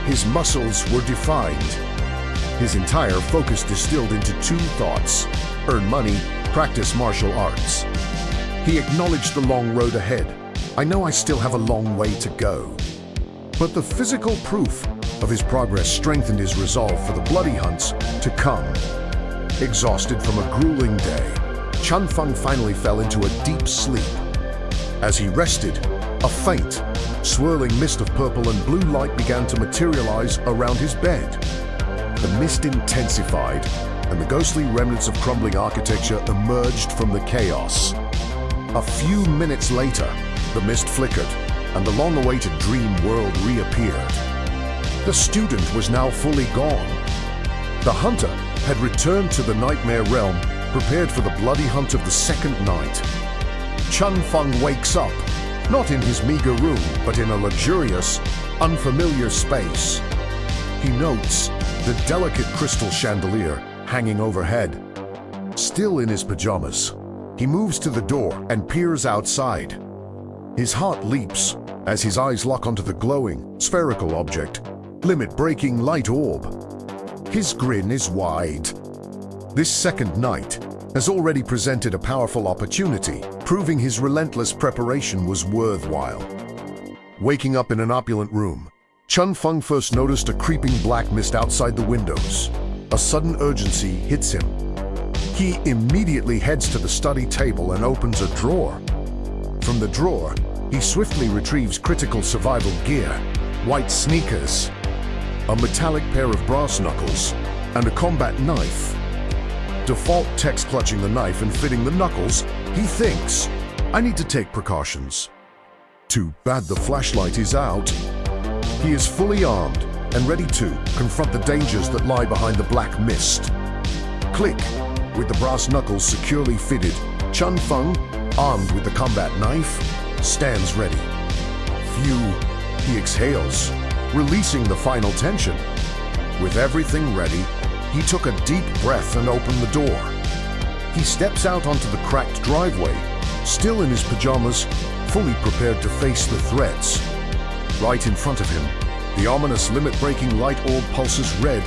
Speaker 1: His muscles were defined. His entire focus distilled into two thoughts: earn money, practice martial arts. He acknowledged the long road ahead. I know I still have a long way to go. But the physical proof of his progress strengthened his resolve for the bloody hunts to come. Exhausted from a grueling day, Chen Feng finally fell into a deep sleep. As he rested, a faint, swirling mist of purple and blue light began to materialize around his bed. The mist intensified, and the ghostly remnants of crumbling architecture emerged from the chaos. A few minutes later, the mist flickered, and the long-awaited dream world reappeared. The student was now fully gone. The hunter had returned to the nightmare realm, prepared for the bloody hunt of the second night. Chen Feng wakes up, not in his meager room, but in a luxurious, unfamiliar space. He notes the delicate crystal chandelier hanging overhead. Still in his pajamas, he moves to the door and peers outside. His heart leaps as his eyes lock onto the glowing, spherical object, limit-breaking light orb. His grin is wide. This second night has already presented a powerful opportunity, proving his relentless preparation was worthwhile. Waking up in an opulent room, Chen Feng first noticed a creeping black mist outside the windows. A sudden urgency hits him. He immediately heads to the study table and opens a drawer. From the drawer, he swiftly retrieves critical survival gear, white sneakers, a metallic pair of brass knuckles, and a combat knife. Default text clutching the knife and fitting the knuckles, he thinks, I need to take precautions. Too bad the flashlight is out. He is fully armed and ready to confront the dangers that lie behind the black mist. Click. With the brass knuckles securely fitted, Chen Feng, armed with the combat knife, stands ready. Phew, he exhales, releasing the final tension. With everything ready, he took a deep breath and opened the door. He steps out onto the cracked driveway, still in his pajamas, fully prepared to face the threats. Right in front of him, the ominous limit-breaking light orb pulses red,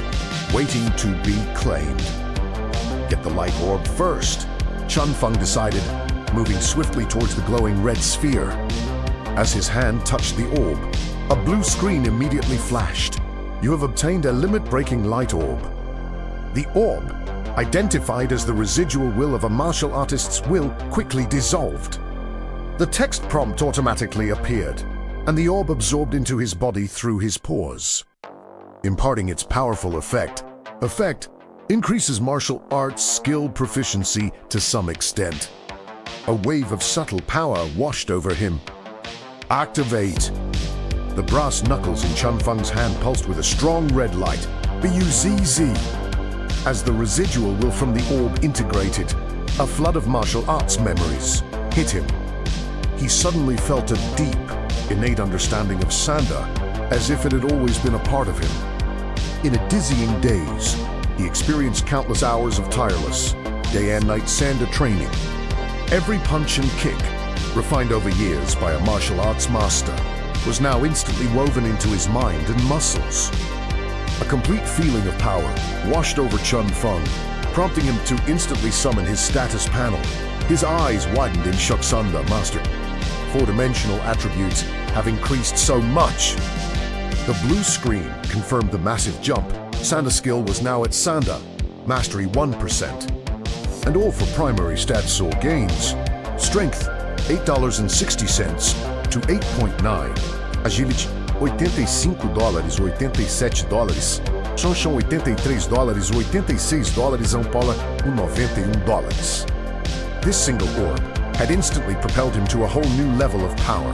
Speaker 1: waiting to be claimed. Get the light orb first, Chen Feng decided, moving swiftly towards the glowing red sphere. As his hand touched the orb, a blue screen immediately flashed. You have obtained a limit-breaking light orb. The orb, identified as the residual will of a martial artist's will, quickly dissolved. The text prompt automatically appeared, and the orb absorbed into his body through his pores, imparting its powerful effect. Increases martial arts skill proficiency to some extent. A wave of subtle power washed over him. Activate. The brass knuckles in Chen Feng's hand pulsed with a strong red light. BUZZ. As the residual will from the orb integrated, a flood of martial arts memories hit him. He suddenly felt a deep, innate understanding of Sanda, as if it had always been a part of him. In a dizzying daze, he experienced countless hours of tireless, day and night Sanda training. Every punch and kick, refined over years by a martial arts master, was now instantly woven into his mind and muscles. A complete feeling of power washed over Chen Feng, prompting him to instantly summon his status panel. His eyes widened in Sanda mastered. Four-dimensional attributes have increased so much. The blue screen confirmed the massive jump. Sanda skill was now at Sanda, mastery 1%. And all for primary stats saw gains. Strength, $8.60 to 8.9. Agility, $85, $87. Chonchon, $83, $86, Ampola, $91. This single orb had instantly propelled him to a whole new level of power.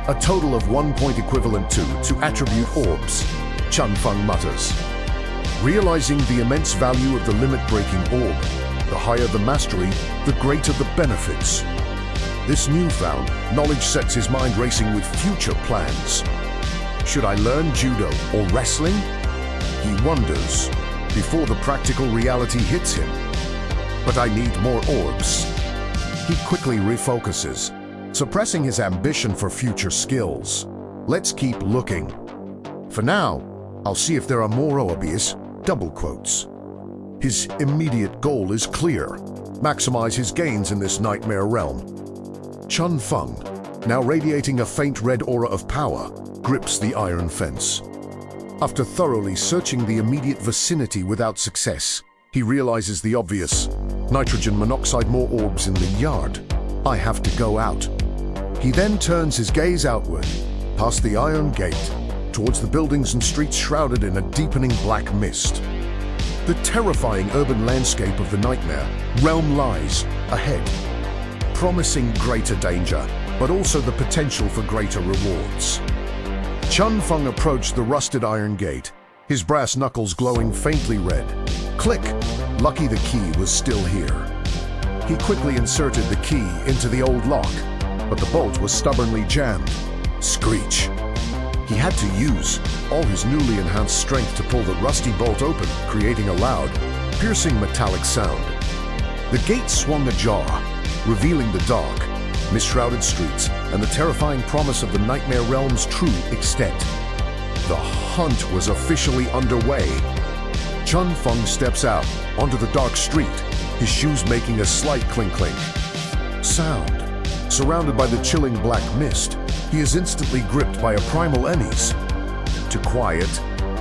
Speaker 1: A total of 1 point equivalent to attribute orbs, Chen Feng mutters. Realizing the immense value of the limit-breaking orb, the higher the mastery, the greater the benefits. This newfound knowledge sets his mind racing with future plans. Should I learn judo or wrestling? He wonders, before the practical reality hits him. But I need more orbs. He quickly refocuses, suppressing his ambition for future skills. Let's keep looking. For now, I'll see if there are more orbs, double quotes. His immediate goal is clear: maximize his gains in this nightmare realm. Chen Feng, now radiating a faint red aura of power, grips the iron fence. After thoroughly searching the immediate vicinity without success, He realizes the obvious. Nitrogen monoxide, more orbs in the yard. I have to go out. He then turns his gaze outward, past the iron gate, towards the buildings and streets shrouded in a deepening black mist. The terrifying urban landscape of the nightmare realm lies ahead, promising greater danger, but also the potential for greater rewards. Chen Feng approached the rusted iron gate, his brass knuckles glowing faintly red. Click! Lucky the key was still here. He quickly inserted the key into the old lock, but the bolt was stubbornly jammed. Screech! He had to use all his newly enhanced strength to pull the rusty bolt open, creating a loud, piercing metallic sound. The gate swung ajar, revealing the dark, mist-shrouded streets and the terrifying promise of the Nightmare Realm's true extent. The hunt was officially underway. Chen Feng steps out onto the dark street, his shoes making a slight clink-clink sound. Surrounded by the chilling black mist, he is instantly gripped by a primal unease. To quiet,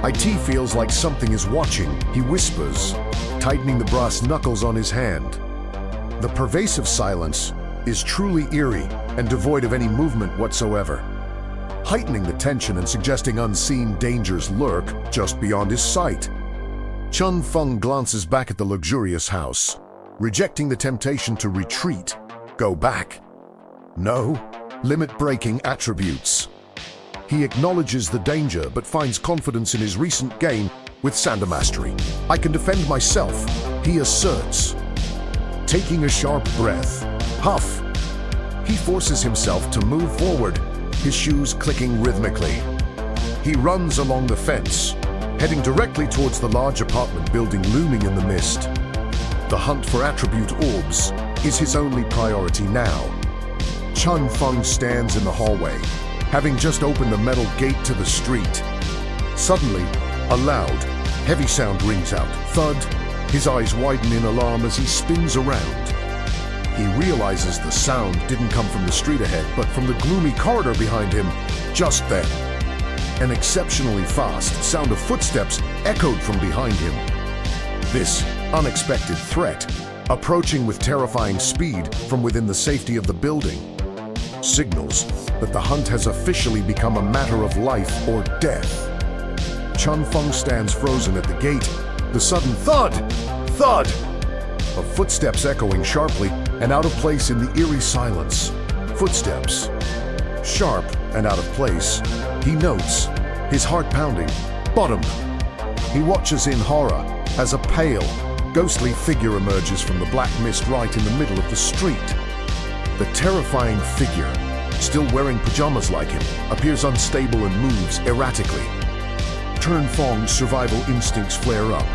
Speaker 1: IT feels like something is watching, he whispers, tightening the brass knuckles on his hand. The pervasive silence is truly eerie and devoid of any movement whatsoever, heightening the tension and suggesting unseen dangers lurk just beyond his sight. Chen Feng glances back at the luxurious house, rejecting the temptation to retreat, go back. No, limit-breaking attributes. He acknowledges the danger but finds confidence in his recent gain with Sanda Mastery. I can defend myself, he asserts. Taking a sharp breath, huff. He forces himself to move forward, his shoes clicking rhythmically. He runs along the fence, heading directly towards the large apartment building looming in the mist. The hunt for attribute orbs is his only priority now. Chen Feng stands in the hallway, having just opened the metal gate to the street. Suddenly, a loud, heavy sound rings out. Thud. His eyes widen in alarm as he spins around. He realizes the sound didn't come from the street ahead, but from the gloomy corridor behind him, just then. An exceptionally fast sound of footsteps echoed from behind him. This unexpected threat, approaching with terrifying speed from within the safety of the building, signals that the hunt has officially become a matter of life or death. Chen Feng stands frozen at the gate, the sudden thud, thud, of footsteps echoing sharply and out of place in the eerie silence. Footsteps, sharp and out of place. He notes, his heart pounding, bottom. He watches in horror as a pale, ghostly figure emerges from the black mist right in the middle of the street. The terrifying figure, still wearing pajamas like him, appears unstable and moves erratically. Chen Feng's survival instincts flare up.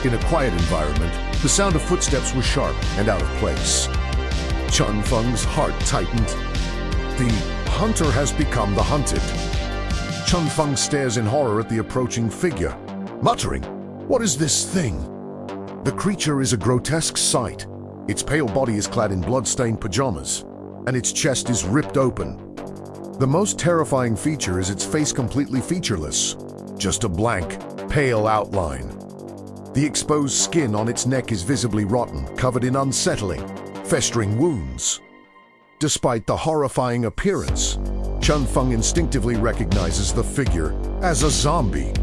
Speaker 1: In a quiet environment, the sound of footsteps was sharp and out of place. Chen Feng's heart tightened. The hunter has become the hunted. Chen Feng stares in horror at the approaching figure, muttering, "What is this thing?" The creature is a grotesque sight. Its pale body is clad in blood-stained pajamas, and its chest is ripped open. The most terrifying feature is its face completely featureless, just a blank, pale outline. The exposed skin on its neck is visibly rotten, covered in unsettling, festering wounds. Despite the horrifying appearance, Chen Feng instinctively recognizes the figure as a zombie.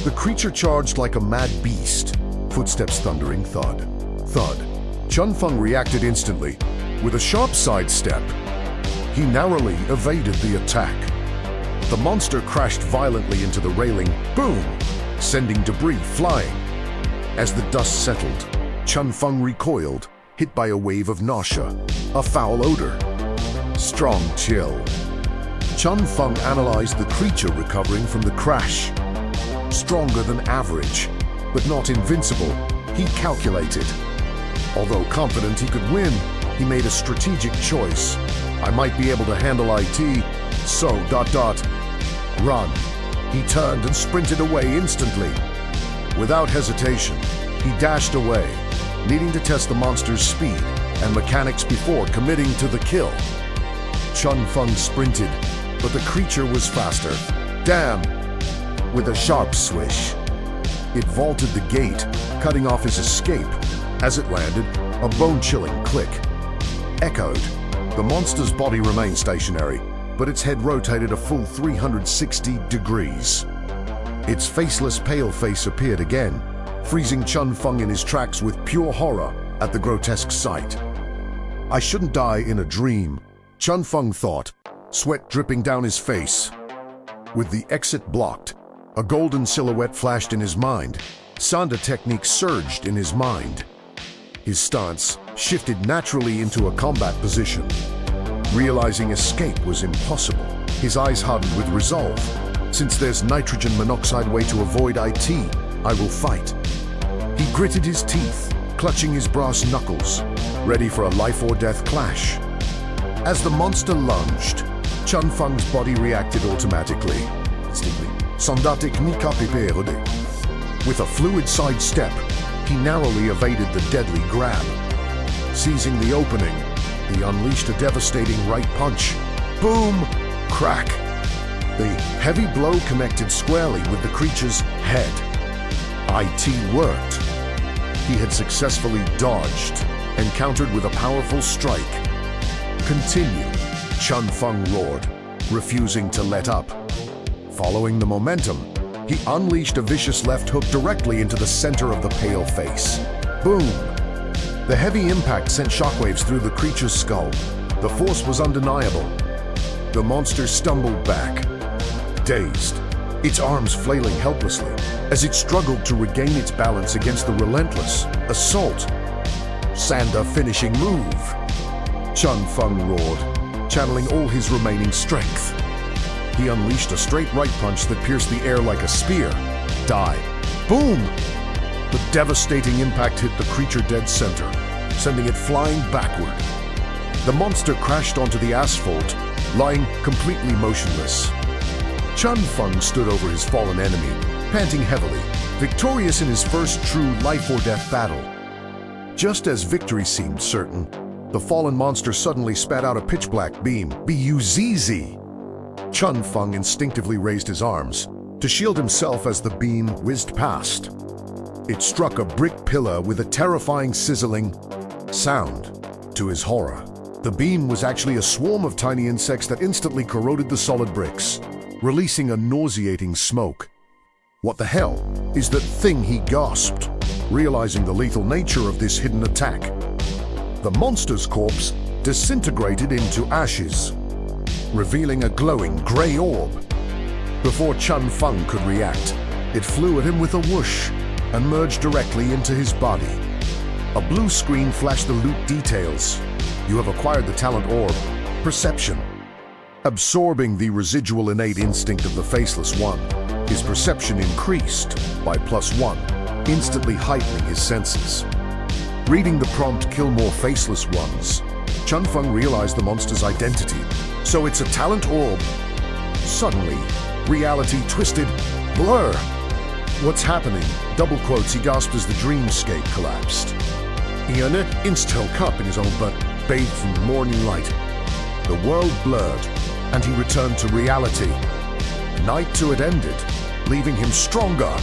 Speaker 1: The creature charged like a mad beast, footsteps thundering, thud, thud. Chen Feng reacted instantly. With a sharp sidestep, he narrowly evaded the attack. The monster crashed violently into the railing, boom, sending debris flying. As the dust settled, Chen Feng recoiled, hit by a wave of nausea, a foul odor, strong chill. Chen Feng analyzed the creature recovering from the crash. Stronger than average, but not invincible, he calculated. Although confident he could win, he made a strategic choice. I might be able to handle IT, so ... Run. He turned and sprinted away instantly. Without hesitation, he dashed away, needing to test the monster's speed and mechanics before committing to the kill. Chen Feng sprinted, but the creature was faster. Damn! With a sharp swish, It vaulted the gate, cutting off his escape. As it landed, a bone-chilling click echoed. The monster's body remained stationary, but its head rotated a full 360 degrees. Its faceless pale face appeared again, freezing Chen Feng in his tracks with pure horror at the grotesque sight. I shouldn't die in a dream, Chen Feng thought, sweat dripping down his face. With the exit blocked, a golden silhouette flashed in his mind. Sanda technique surged in his mind. His stance shifted naturally into a combat position. Realizing escape was impossible, his eyes hardened with resolve. Since there's nitrogen monoxide way to avoid IT, I will fight. He gritted his teeth, clutching his brass knuckles, ready for a life-or-death clash. As the monster lunged, Chen Feng's body reacted automatically. With a fluid sidestep, he narrowly evaded the deadly grab. Seizing the opening, he unleashed a devastating right punch. Boom! Crack! The heavy blow connected squarely with the creature's head. IT worked. He had successfully dodged and countered with a powerful strike. Continue, Chen Feng roared, refusing to let up. Following the momentum, he unleashed a vicious left hook directly into the center of the pale face. Boom! The heavy impact sent shockwaves through the creature's skull. The force was undeniable. The monster stumbled back, dazed, its arms flailing helplessly as it struggled to regain its balance against the relentless assault. Sanda finishing move. Chen Feng roared, channeling all his remaining strength. He unleashed a straight right punch that pierced the air like a spear. Die. Boom! The devastating impact hit the creature dead center, sending it flying backward. The monster crashed onto the asphalt, lying completely motionless. Chen Feng stood over his fallen enemy, panting heavily, victorious in his first true life-or-death battle. Just as victory seemed certain, the fallen monster suddenly spat out a pitch-black beam. B-U-Z-Z! Chen Feng instinctively raised his arms to shield himself as the beam whizzed past. It struck a brick pillar with a terrifying sizzling sound. To his horror, the beam was actually a swarm of tiny insects that instantly corroded the solid bricks, releasing a nauseating smoke. What the hell is that thing, he gasped, realizing the lethal nature of this hidden attack. The monster's corpse disintegrated into ashes, revealing a glowing gray orb. Before Chen Feng could react, it flew at him with a whoosh and merged directly into his body. A blue screen flashed the loot details. You have acquired the talent orb, Perception. Absorbing the residual innate instinct of the Faceless One, his perception increased by +1, instantly heightening his senses. Reading the prompt, kill more Faceless Ones, Chen Feng realized the monster's identity. So it's a talent orb. Suddenly, reality twisted. Blur! What's happening? Double quotes, he gasped as the dreamscape collapsed. He instantly held up in his own blood, bathed from the morning light. The world blurred, and he returned to reality. Night 2 had ended, leaving him stronger,